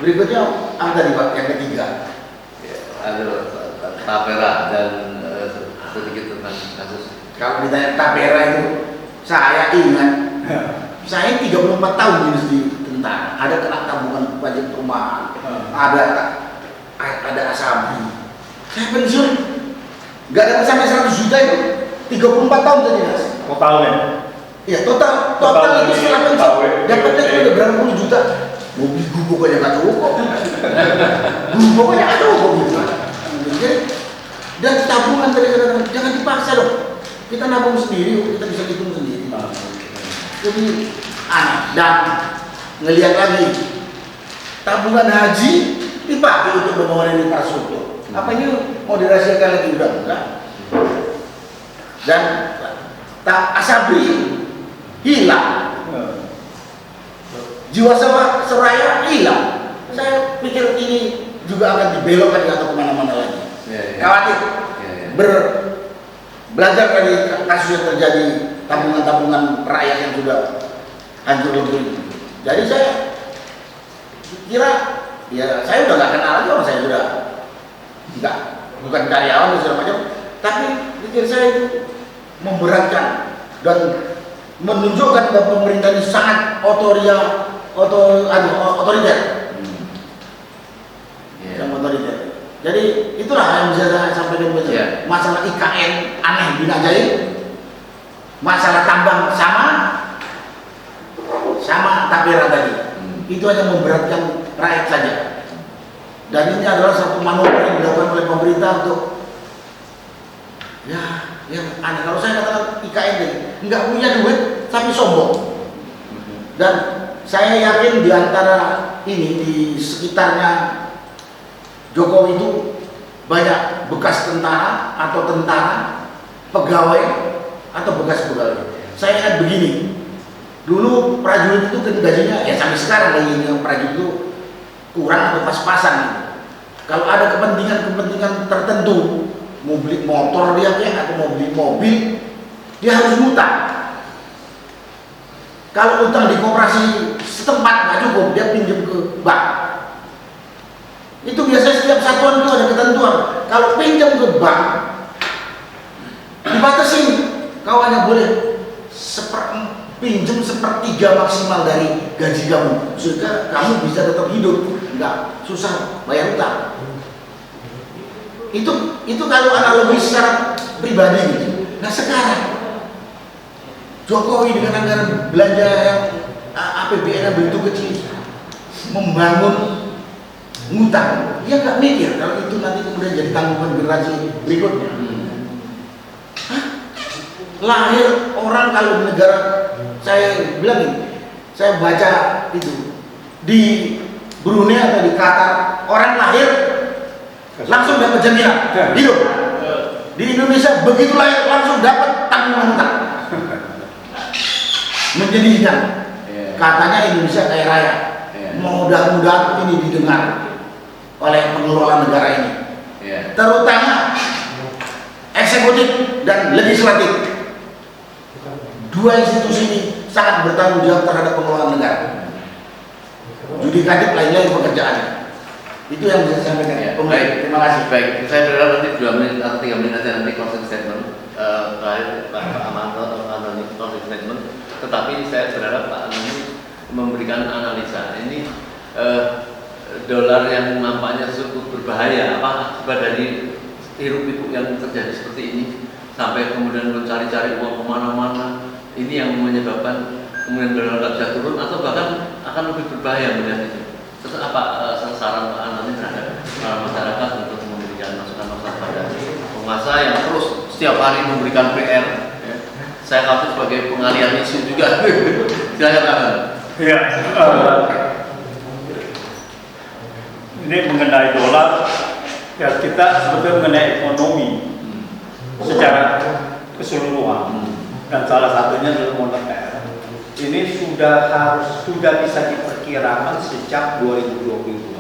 berikutnya apa tadi Pak yang ketiga? Ada Tapera dan sedikit tentang kasus. Kalau ditanya Tapera itu, saya ingat, saya 34 tahun di tentara, ada kena tabungan pajak perumahan, ada asabi. Saya pensiun, nggak dapat sampai 100 juta itu, 34 tahun tadi Mas. Totalnya? Iya total itu setelah pensiun, dapatnya udah berapa puluh juta. mau beli gubuk aja nggak cukup, gubuk aja nggak cukup gitu. Jadi, dan tabungan tadi katakan jangan dipaksa dong. Kita nabung sendiri, kita bisa hitung sendiri. Jadi dan ngelihat lagi tabungan haji dipakai untuk pembangunan infrastruktur. Apa ini mau dirahasiakan lagi? Udah enggak. Dan tak asabri hilang, jiwa seraya hilang. Saya pikir ini juga akan dibelokkan atau kemana-mana lagi. Khawatir belajar dari kasus yang terjadi, tabungan-tabungan rakyat yang sudah hancur lebur. Jadi saya kira ya saya udah nggak kenal lagi orang, saya sudah nggak, bukan karyawan dan segala macam, tapi pikir saya itu memberatkan dan menunjukkan bahwa pemerintah ini sangat otoriter. Yang otoriter. Jadi itulah yang bisa saya sampaikan besok. Masalah IKN aneh binajaib, masalah tambang sama tapera tadi. Itu hanya memberatkan rakyat saja. Dan ini adalah satu manuver yang dilakukan oleh pemerintah untuk yang aneh. Kalau saya katakan IKN tadi nggak punya duit tapi sombong. Dan saya yakin di antara ini, di sekitarnya Jokowi itu banyak bekas tentara atau tentara, pegawai atau bekas pegawai. Saya ingat begini, dulu prajurit itu gajinya ya sampai sekarang gajinya prajurit itu kurang atau pas-pasan. Kalau ada kepentingan tertentu, mau beli motor dia atau mau beli mobil, dia harus ngutang. Kalau utang di koperasi setempat nggak cukup, dia pinjam ke bank. Itu biasanya setiap satuan itu ada ketentuan. Kalau pinjam ke bank, dibatasi, kau hanya boleh pinjam 1/3 maksimal dari gaji kamu, sehingga kamu bisa tetap hidup, nggak susah bayar utang. Itu kalau analogi secara pribadi gitu. Nah sekarang Jokowi dengan anggaran belanja yang APBN yang begitu kecil membangun ngutang, dia nggak mikir kalau itu nanti kemudian jadi tanggungan generasi berikutnya. Lahir orang kalau di negara, saya bilang ini, saya baca itu di Brunei atau di Qatar, orang lahir langsung dapat jaminan hidup. Di Indonesia begitu lahir langsung dapat tanggungan hutang. Menyedihkan. Katanya Indonesia kaya raya. Mudah-mudahan ini didengar oleh pengelola negara ini, terutama eksekutif dan legislatif. Dua institusi ini sangat bertanggung jawab terhadap pengelolaan negara. Judikatif lainnya pekerjaannya. Itu yang bisa saya sampaikan ya. Baik, terima kasih. Baik, saya berharap nanti 2 menit atau 3 menit saja nanti closing statement terakhir Pak Antoni closing statement. Tetapi saya berharap Pak Antoni memberikan analisa ini dolar yang nampaknya cukup berbahaya, apa akibat dari hiruk-pikuk yang terjadi seperti ini sampai kemudian mencari-cari uang kemana-mana, ini yang menyebabkan kemudian dolar nggak bisa turun atau bahkan akan lebih berbahaya melihat itu. Terus apa saran Pak Antoni terhadap masyarakat untuk memberikan masukan-masukan pada penguasa yang terus setiap hari memberikan PR? Ya. Saya khawatir sebagai pengalian isu juga. Silakan Pak Antoni. Ya, ini mengenai dolar, ya kita sebetulnya mengenai ekonomi secara keseluruhan dan salah satunya adalah moneter. Ini sudah bisa diperkirakan sejak 2022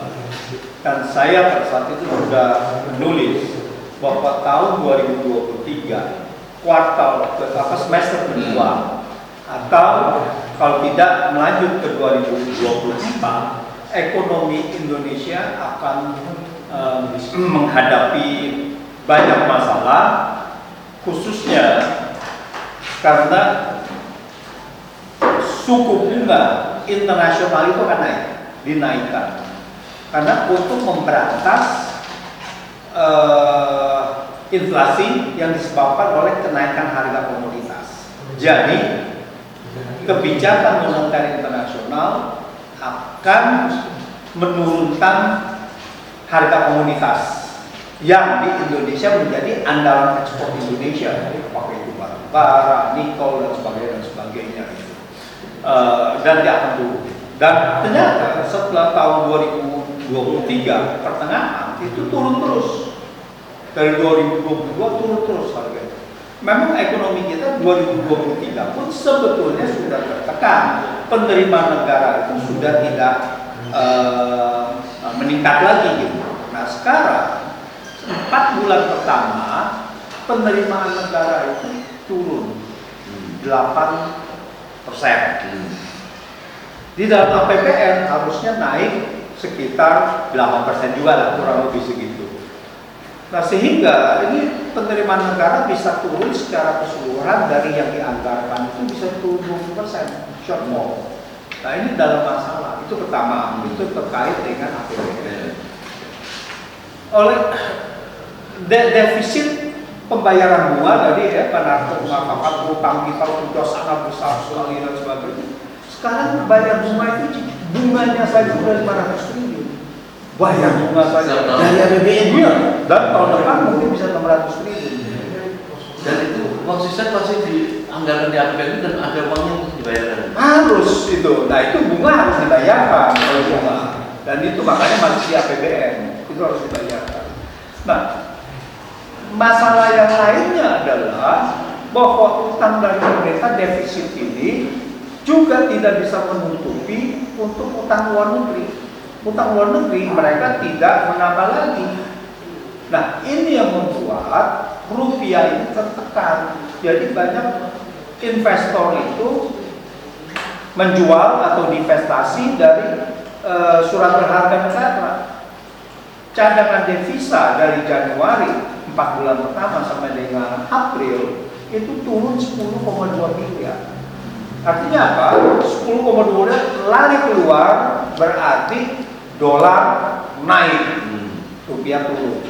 dan saya pada saat itu sudah menulis bahwa tahun 2023 kuartal semester kedua atau kalau tidak melanjut ke 2024 ekonomi Indonesia akan menghadapi banyak masalah, khususnya karena suku bunga internasional itu akan dinaikkan karena untuk memberantas inflasi yang disebabkan oleh kenaikan harga komoditas. Jadi kebijakan moneter internasional akan menurunkan harga komoditas yang di Indonesia menjadi andalan ekspor Indonesia, pakai itu batu bara, nikel dan sebagainya gitu. Dan dia akan turun. Dan ternyata setelah tahun 2023 pertengahan itu turun terus. Dari 2022 turun terus harganya. Memang ekonomi kita 2023 pun sebetulnya sudah tertekan. Penerimaan negara itu sudah tidak meningkat lagi gitu. Nah sekarang 4 bulan pertama penerimaan negara itu turun 8%. Di dalam APBN harusnya naik sekitar 8% juga lah, kurang lebih segitu. Nah sehingga ini penerimaan negara bisa turun secara keseluruhan dari yang dianggarkan itu bisa turun 20% shortfall. Nah ini dalam masalah, itu pertama, itu terkait dengan APBN. Oleh defisit pembayaran bunga tadi ya, Pak mengatakan utang kita sudah sangat besar sekali dan sebagainya. Sekarang bayar bunga itu bunganya saja sudah 500 triliun. Bayar bunga saja dari APBN ya, dan tahun depan mungkin bisa 600 triliun. Dan itu uang sisa pasti dianggarkan di APBN dan ada uangnya untuk dibayarkan. Harus itu. Nah itu bunga harus dibayarkan kalau bunga. Dan itu makanya masih di APBN itu harus dibayarkan. Nah masalah yang lainnya adalah bahwa utang dari pemerintah defisit ini juga tidak bisa menutupi untuk utang luar negeri. Utang luar negeri mereka tidak menambah lagi. Nah ini yang membuat rupiah ini tertekan. Jadi banyak investor itu menjual atau divestasi dari surat berharga negara. Cadangan devisa dari Januari 4 bulan pertama sampai dengan April itu turun 10,2 miliar. Artinya apa? 10,2 miliar lari keluar, berarti dolar naik, rupiah turun.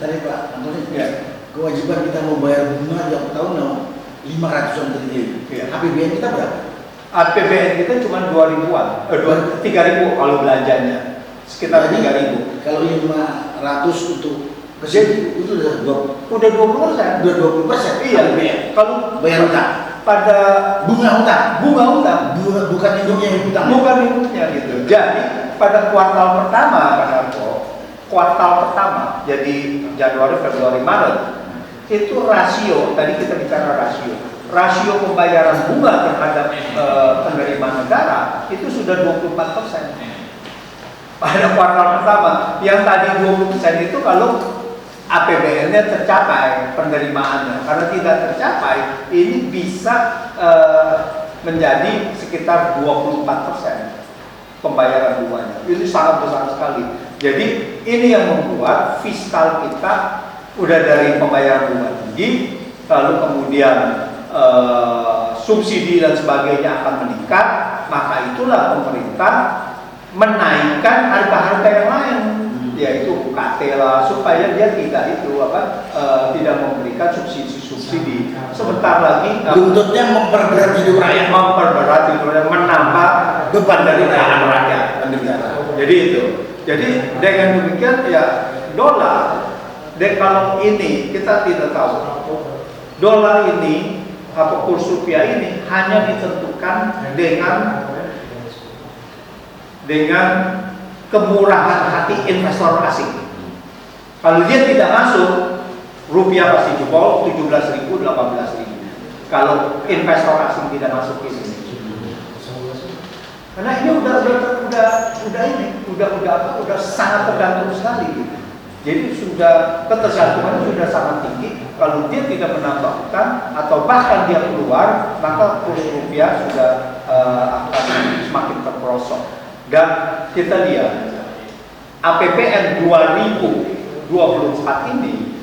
Tadi Pak Antoni, Ya. kewajiban kita membayar bunga tiap tahun 500-an triliun. Ya. APBN kita berapa? APBN kita cuma 2.000-an, 3.000 kalau belanjanya, sekitar 3.000. Kalau 500 untuk kesini itu udah 20%. Udah 20%. Udah 20%. Iya. APBN. Kalau Bayar utang. pada Bunga utang. Bukan induknya yang utang. Bukan induknya gitu. Jadi pada kuartal pertama, kuartal pertama, jadi Januari, Februari, Maret, itu rasio, tadi kita bicara rasio pembayaran bunga terhadap penerimaan negara itu sudah 24%. Pada kuartal pertama, yang tadi 20% itu kalau APBN-nya tercapai penerimaannya, karena tidak tercapai, ini bisa menjadi sekitar 24% pembayaran bunganya. Ini sangat besar sekali. Jadi ini yang membuat fiskal kita udah dari pembayaran bunga tinggi, lalu kemudian subsidi dan sebagainya akan meningkat, maka itulah pemerintah menaikkan harga-harga yang lain, yaitu UKT lah, supaya dia tidak tidak memberikan subsidi. Sebentar lagi Buntutnya memperberat hidup rakyat, menambah beban dari rakyat. Jadi itu. Jadi dengan demikian ya dolar. Dan kalau ini kita tidak tahu, dolar ini atau kurs rupiah ini hanya ditentukan dengan kemurahan hati investor asing. Kalau dia tidak masuk, rupiah pasti jebol 17.000, 18.000. Kalau investor asing tidak masuk ke Indonesia. Karena ini udah sangat tergantung sekali gitu. Jadi sudah ketergantungannya sudah sangat tinggi. Kalau dia tidak menambah utang atau bahkan dia keluar, maka kurs rupiah sudah akan semakin terperosok. Dan kita lihat APBN 2024 ini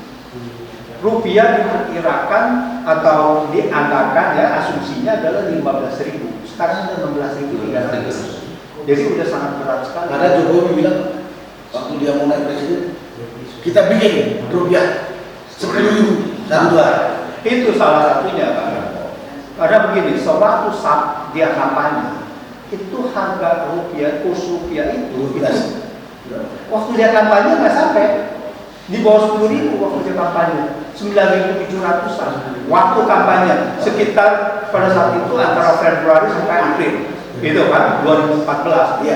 rupiah diperkirakan atau dianggarkan ya asumsinya adalah 15.000. Sekarang sudah 16.300. Jadi sudah sangat berat sekali. Karena Jokowi bilang waktu dia mau naik presiden, kita bikin rupiah 10.000 satu dolar. Itu salah satunya Pak. Karena begini, sewaktu saat dia kampanye itu harga rupiah, kurs rupiah itu 12. waktu dia kampanye nggak sampai di bawah 10.000 waktu dia kampanye, 9.700-an waktu kampanye, sekitar pada saat itu antara Februari sampai April, itu kan 2014, ya.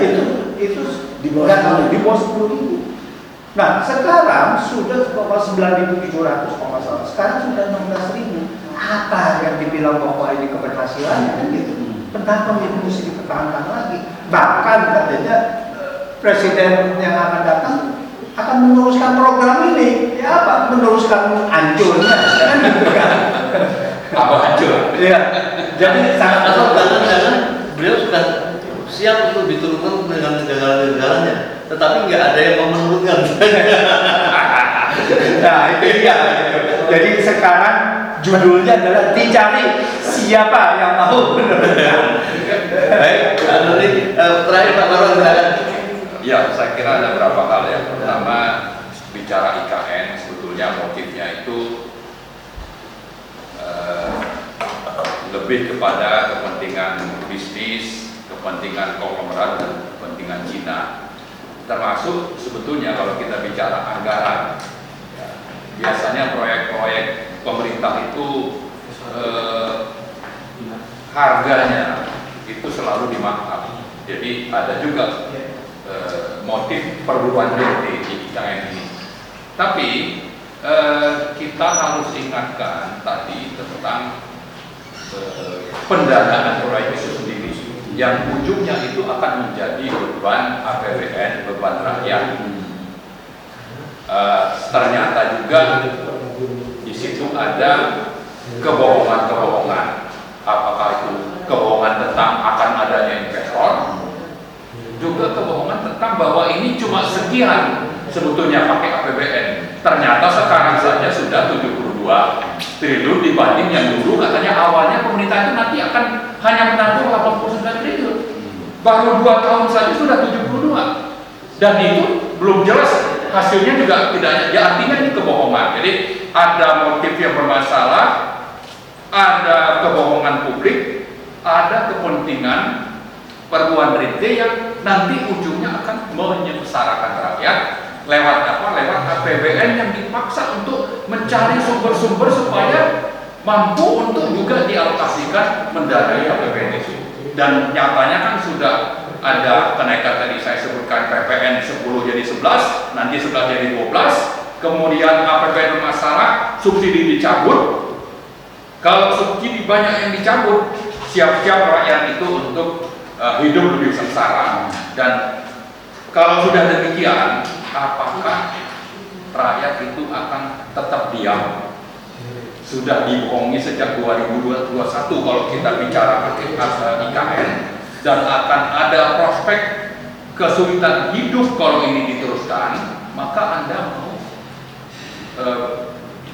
itu Di bawah 10.000. di bawah 10.000. Nah sekarang sudah 9.700 kalau nggak salah, sekarang sudah 16.000. Apa yang dibilang bahwa ini keberhasilan kan gitu? Kenapa ini mesti dipertahankan lagi? Bahkan katanya presiden yang akan datang akan meneruskan program ini. Ya apa? Meneruskan hancurnya kan gitu kan? Apa hancur? Iya. Jadi sangat atau jangan-jangan beliau sudah siap untuk diturunkan dengan negara-negaranya, tetapi nggak ada yang mau menurunkan. Nah itu dia. Jadi sekarang judulnya adalah dicari siapa yang mau menurunkan. Baik, nanti terakhir Pak Marwan silakan. Ya, saya kira ada beberapa hal ya. Pertama, bicara IKN sebetulnya motifnya itu lebih kepada kepentingan bisnis, kepentingan konglomerat dan kepentingan Cina. Termasuk sebetulnya kalau kita bicara anggaran, ya, biasanya proyek-proyek pemerintah itu harganya itu selalu dimarkup. Jadi ada juga motif perluan di IKN ini. Tapi kita harus ingatkan tadi tentang pendanaan proyek itu sendiri, yang ujungnya itu akan menjadi beban APBN, beban rakyat. Ternyata juga di situ ada kebohongan-kebohongan. Apakah itu kebohongan tentang akan adanya investor, juga kebohongan tentang bahwa ini cuma sekian sebetulnya pakai APBN. Ternyata sekarang saja sudah 72 triliun dibanding yang dulu katanya awalnya pemerintah itu nanti akan hanya menanggung 89 triliun. Baru 2 tahun saja sudah 72. Dan itu belum jelas hasilnya juga tidak, ya artinya ini kebohongan. Jadi ada motif yang bermasalah, ada kebohongan publik, ada kepentingan perbuatan retail yang nanti ujungnya akan menyengsarakan rakyat lewat apa? Lewat APBN yang dipaksa untuk mencari sumber-sumber supaya mampu untuk juga dialokasikan mendanai APBN itu. Dan nyatanya kan sudah ada kenaikan tadi saya sebutkan PPN 10 jadi 11, nanti 11 jadi 12, kemudian APBN bermasalah, subsidi dicabut. Kalau subsidi banyak yang dicabut, siap-siap rakyat itu untuk hidup lebih sengsara. Dan kalau sudah demikian, apakah rakyat itu akan tetap diam? Sudah dibohongi sejak 2021 kalau kita bicara pakai IKN, dan akan ada prospek kesulitan hidup kalau ini diteruskan, maka Anda mau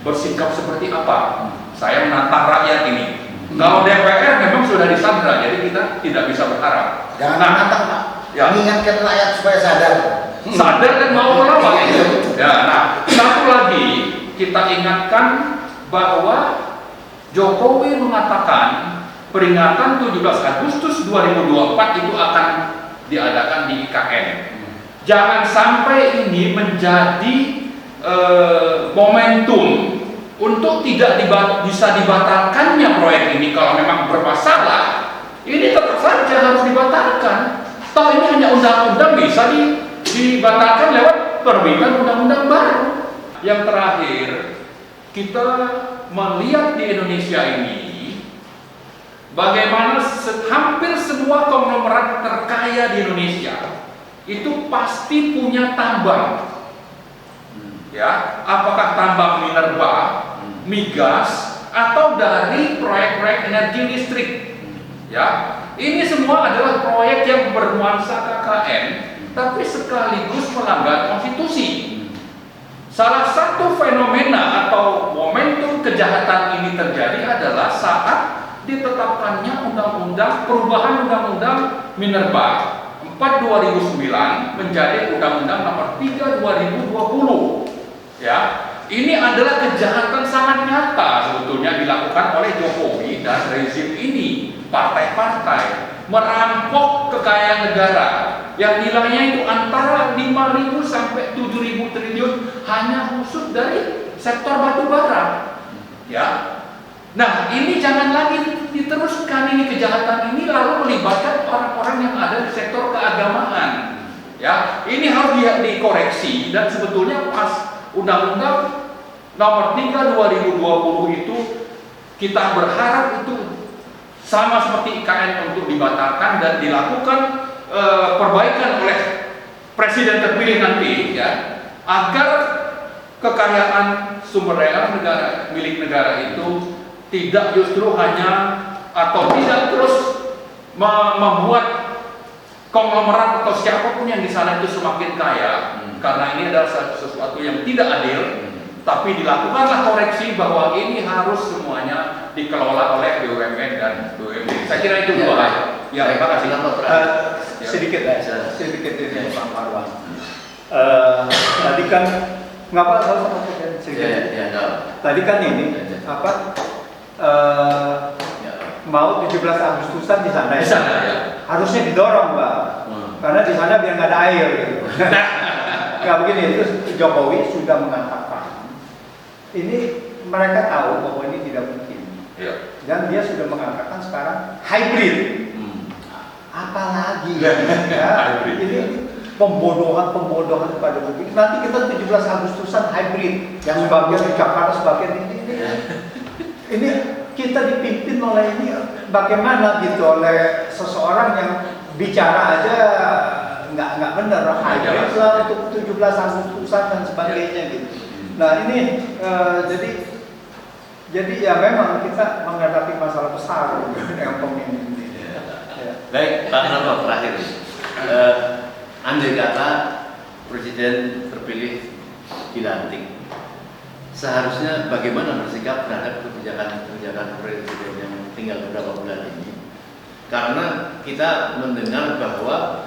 bersikap seperti apa? Saya menantang rakyat ini. Kalau DPR memang sudah disandra, jadi kita tidak bisa berharap. Jangan menantang Pak. Ya. Mengingatkan rakyat supaya sadar. Sadar dan mau melawan. Ya, nah, satu lagi kita ingatkan bahwa Jokowi mengatakan peringatan 17 Agustus 2024 itu akan diadakan di IKN. Jangan sampai ini menjadi momentum untuk tidak bisa dibatalkannya proyek ini. Kalau memang bermasalah, ini tetap saja harus dibatalkan. Toh ini hanya undang-undang, bisa dibatalkan lewat perbicaraan undang-undang baru. Yang terakhir, kita melihat di Indonesia ini bagaimana hampir semua konglomerat terkaya di Indonesia itu pasti punya tambang. Ya, apakah tambang minerba, migas, atau dari proyek-proyek energi listrik. Ya, ini semua adalah proyek yang bernuansa KKN, tapi sekaligus melanggar konstitusi. Salah satu fenomena atau momentum kejahatan ini terjadi adalah saat ditetapkannya perubahan undang-undang minerba 4/2009 menjadi undang-undang nomor 3/2020. Ya, ini adalah kejahatan sangat nyata sebetulnya dilakukan oleh Jokowi dan rezim ini, partai-partai merampok kekayaan negara yang nilainya itu antara 5.000 sampai 7.000 triliun hanya khusus dari sektor batu bara. Ya. Nah, ini jangan lagi diteruskan ini kejahatan ini lalu melibatkan orang-orang yang ada di sektor keagamaan. Ya, ini harus dikoreksi dan sebetulnya pas Undang-Undang Nomor 3 2020 itu kita berharap itu sama seperti IKN untuk dibatalkan dan dilakukan perbaikan oleh presiden terpilih nanti, ya, agar kekayaan sumber daya negara milik negara itu tidak justru hanya atau tidak terus membuat konglomerat atau siapapun yang di sana itu semakin kaya, karena ini adalah sesuatu yang tidak adil. Tapi dilakukanlah koreksi bahwa ini harus semuanya dikelola oleh BUMN dan BUMD. Saya kira itu dua hal. Ya, terima kasih. Sedikit ini Pak Marwan. Tadi kan ngapa kalau sedikit? Tadi kan ini apa? Mau 17 Agustusan di sana, ya? Harusnya didorong, Pak. Karena di sana biar nggak ada air gitu. Nggak begini, itu Jokowi sudah mengatakan ini mereka tahu bahwa ini tidak mungkin. Dan dia sudah mengatakan sekarang hybrid. Apalagi ya, ini pembodohan pada publik. Nanti kita 17 Agustusan hybrid, yang sebagian di Jakarta, sebagian ini kita dipimpin oleh ini bagaimana gitu, oleh seseorang yang bicara aja nggak benar, hybrid lah untuk 17 Agustusan dan sebagainya gitu. Nah ini jadi ya memang kita menghadapi masalah besar dengan pemimpin ini. Baik, Pak Nano, terakhir. Andai kata presiden terpilih dilantik, seharusnya bagaimana bersikap terhadap kebijakan presiden yang tinggal beberapa bulan ini? Karena kita mendengar bahwa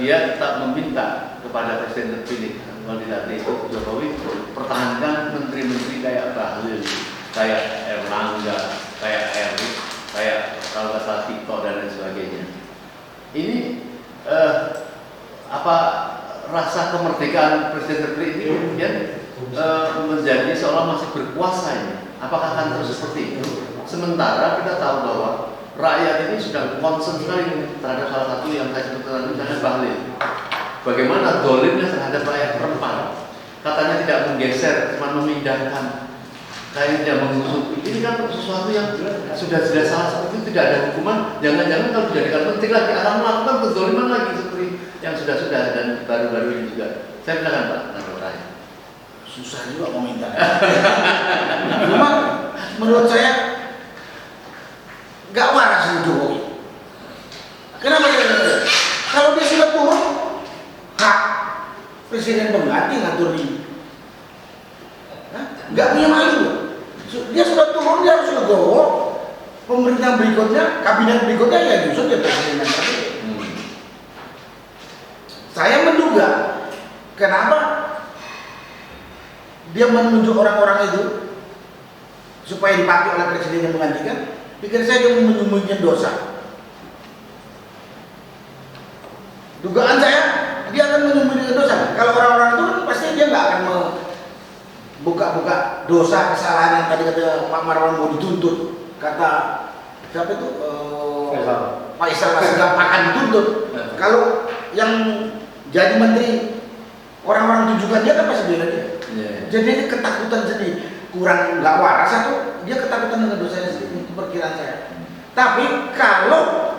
dia tetap meminta kepada presiden terpilih kalau dilantik Jokowi pertahankan menteri-menteri kayak Bahlil, kayak Erlangga, kayak Erik, kayak kalau nggak salah Tito dan lain sebagainya. Ini apa rasa kemerdekaan presiden terpilih ini kemudian menjadi seolah masih berkuasa ini? Apakah akan terus seperti itu? Sementara kita tahu bahwa rakyat ini sudah concern sekali terhadap salah satu yang saya sebutkan misalnya Bahlil. Bagaimana dolimnya terhadap rakyat perempuan? Katanya tidak menggeser, cuma memindahkan. Kayak tidak mengusut. Ini kan sesuatu yang sudah jelas salah seperti itu, tidak ada hukuman. Jangan-jangan kalau dijadikan menteri lagi akan melakukan kezaliman lagi seperti yang sudah dan baru-baru ini juga. Saya bilang Pak, terakhir. Susah juga mau minta. Cuma menurut saya nggak waras ini Jokowi. Kenapa? Kalau dia sudah turun, hak presiden pengganti ngatur ini. Nggak punya malu. Dia sudah turun, dia harus legowo. Pemerintah berikutnya, kabinet berikutnya ya justru dia presiden yang terpilih. Saya menduga kenapa dia menunjuk orang-orang itu supaya dipakai oleh presiden yang menggantikan. Pikir saya dia menyembunyikan dosa. Dugaan saya dia akan menyembunyikan dosa. Kalau orang-orang itu kan pasti dia nggak akan buka-buka dosa kesalahan yang tadi kata Pak Marwan mau dituntut. Kata siapa itu? Pak Isal Segap akan dituntut. Kalau yang jadi menteri orang-orang tujukan dia kan pasti bela dia. Jadi ini ketakutan sendiri, kurang nggak waras atau dia ketakutan dengan dosanya sendiri, itu perkiraan saya. Tapi kalau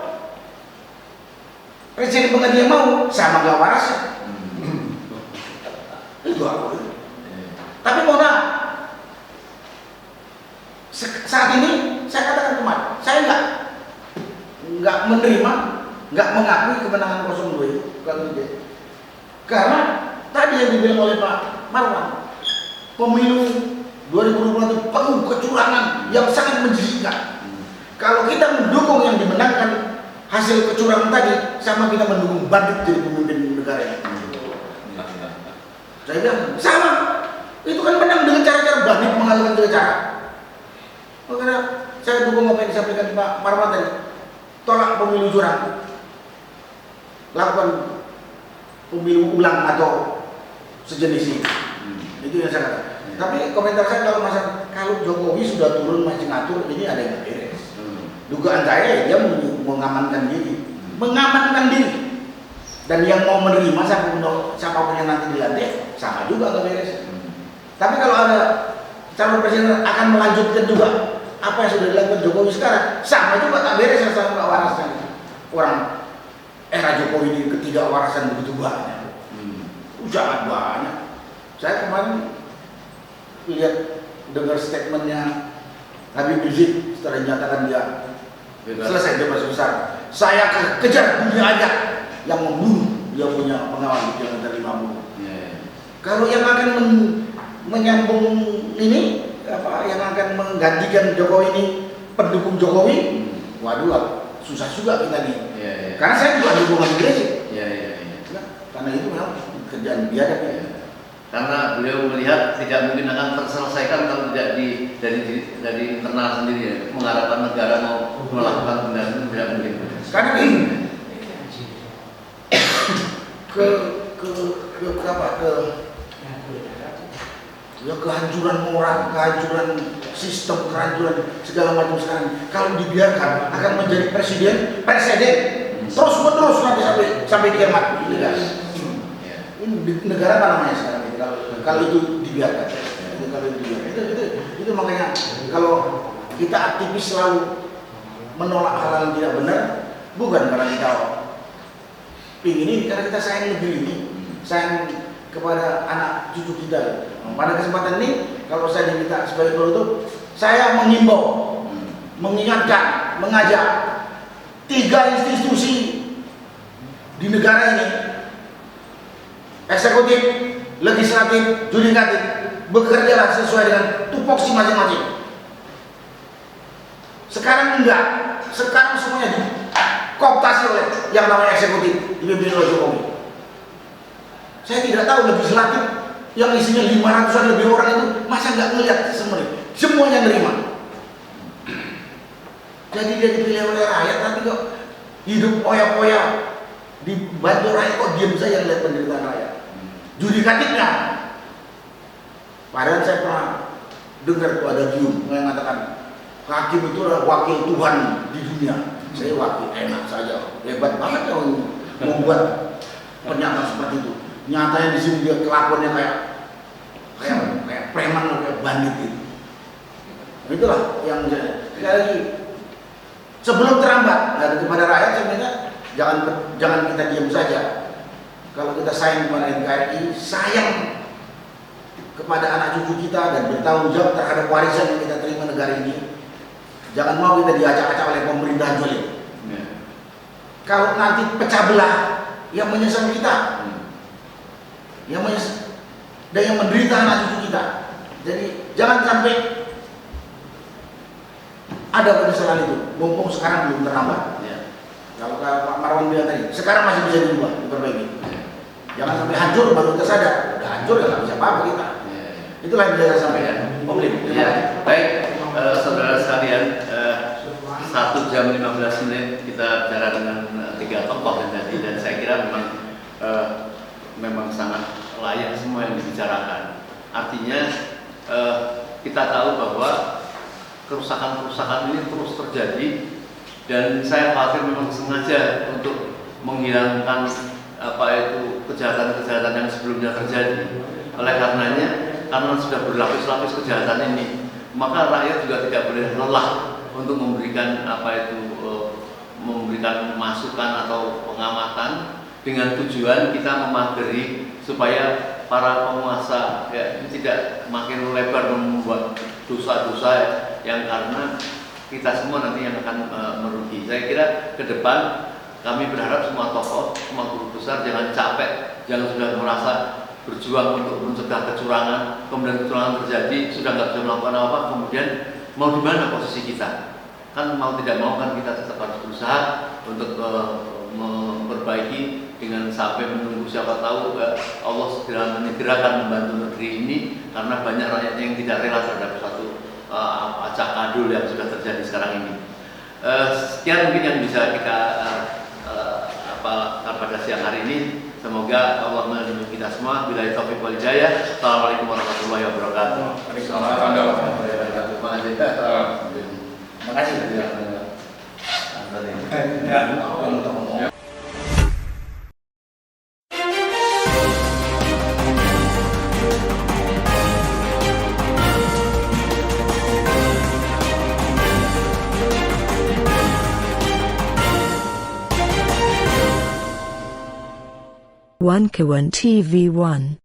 presiden pengganti yang mau sama nggak waras, itu aku. Tapi mau saat ini saya katakan kemarin, saya nggak menerima, nggak mengakui kemenangan 02 itu, karena tadi yang dibilang oleh Pak Marwan, pemilu 2020 itu penuh kecurangan yang sangat menjijikkan. Kalau kita mendukung yang dimenangkan hasil kecurangan tadi, sama kita mendukung bandit jadi pemimpin negara ini. Saya bilang sama. Itu kan menang dengan cara-cara bandit mengalahkan dengan cara. Makanya saya dukung apa yang disampaikan Pak Marwan tadi. Tolak pemilu curang. lakukan pemilu ulang atau sejenis itu. Itu yang saya katakan. Tapi komentar saya kalau Jokowi sudah turun masih ngatur, ini ada yang beres. Dugaan saya dia mengamankan diri, dan yang mau menerima siapapun yang nanti dilantik sama juga nggak beres. Tapi kalau ada calon presiden akan melanjutkan juga apa yang sudah dilakukan Jokowi sekarang, sama juga tak beres sama warasan orang era Jokowi ini. Ketidakwarasan begitu banyak, sangat banyak. Saya kemarin lihat dengar statementnya Habib Rizik setelah dinyatakan dia selesai bebas besar. Saya kejar dunia aja yang membunuh dia punya pengawal yang menerima bunuh. Kalau yang akan menyambung ini yang akan menggantikan Jokowi ini pendukung Jokowi, waduh susah juga kita nih. Karena saya juga dukungan Rizik. Karena itu memang kerjaan biadab ya. Karena beliau melihat tidak mungkin akan terselesaikan kalau tidak dari internal sendiri ya. Mengharapkan negara mau melakukan tindakan itu tidak mungkin. Karena ini kehancuran moral, kehancuran sistem, kehancuran segala macam sekarang kalau dibiarkan akan menjadi presiden terus menerus nanti sampai kiamat. Ini negara apa namanya sekarang ini kalau itu dibiarkan. Itu makanya kalau kita aktivis selalu menolak hal yang tidak benar, bukan karena kita ingin ini, karena kita sayang negeri ini, sayang kepada anak cucu kita. Pada kesempatan ini, kalau saya diminta sebagai penutup, saya mengimbau, mengingatkan, mengajak 3 institusi di negara ini, eksekutif, legislatif, yudikatif, bekerjalah sesuai dengan tupoksi masing-masing. Sekarang enggak, sekarang semuanya dikooptasi oleh yang namanya eksekutif dipimpin oleh Jokowi. Saya tidak tahu legislatif yang isinya 500-an lebih orang itu masa nggak ngelihat semuanya nerima. Jadi dia dipilih oleh rakyat, tapi kok hidup oya-oya dibantu rakyat, kok diam saja melihat penderitaan rakyat. Yudikatifnya, padahal saya pernah dengar tuh ada Gium yang mengatakan hakim itu adalah wakil Tuhan di dunia. Saya wakil, enak saja, hebat banget kalau membuat pernyataan seperti itu. Nyatanya di sini dia kelakuannya kayak preman, kayak bandit itu. Itulah yang sekali lagi sebelum terlambat kepada rakyat, saya minta jangan kita diam saja. Kalau kita sayang kepada NKRI, sayang kepada anak cucu kita dan bertanggung jawab terhadap warisan yang kita terima negara ini, jangan mau kita diacak-acak oleh pemerintahan zalim. Kalau nanti pecah belah, yang menyesal kita, dan yang menderita anak cucu kita. Jadi jangan sampai ada penyesalan itu, mumpung sekarang belum terlambat. Kalau Pak Marwan bilang tadi, sekarang masih bisa diubah, diperbaiki. Jangan sampai hancur baru kita sadar, udah hancur ya nggak bisa apa-apa kita. Itulah yang bisa saya sampaikan. Baik, saudara sekalian, 1 jam 15 menit kita bicara dengan 3 tokoh tadi, dan saya kira memang sangat layak semua yang dibicarakan. Artinya kita tahu bahwa kerusakan-kerusakan ini terus terjadi, dan saya khawatir memang sengaja untuk menghilangkan kejahatan-kejahatan yang sebelumnya terjadi. Oleh karenanya, karena sudah berlapis-lapis kejahatan ini, maka rakyat juga tidak boleh lelah untuk memberikan memberikan masukan atau pengamatan dengan tujuan kita memagari supaya para penguasa ini tidak makin lebar membuat dosa-dosa yang karena kita semua nanti yang akan merugi. Saya kira ke depan kami berharap semua tokoh, semua guru besar jangan capek, jangan sudah merasa berjuang untuk mencegah kecurangan, kemudian kecurangan terjadi, sudah nggak bisa melakukan apa, kemudian mau di mana posisi kita? Kan mau tidak mau kan kita tetap harus berusaha untuk memperbaiki dengan sampai menunggu siapa tahu Allah segera menyegerakan membantu negeri ini, karena banyak rakyat yang tidak rela terhadap satu acak adul yang sudah terjadi sekarang ini. Sekian mungkin yang bisa kita pada siang hari ini. Semoga Allah melindungi kita semua. Billahi taufiq wal hidayah. Assalamualaikum warahmatullahi wabarakatuh. Waalaikumsalam. Terima kasih. One Kawan TV 1.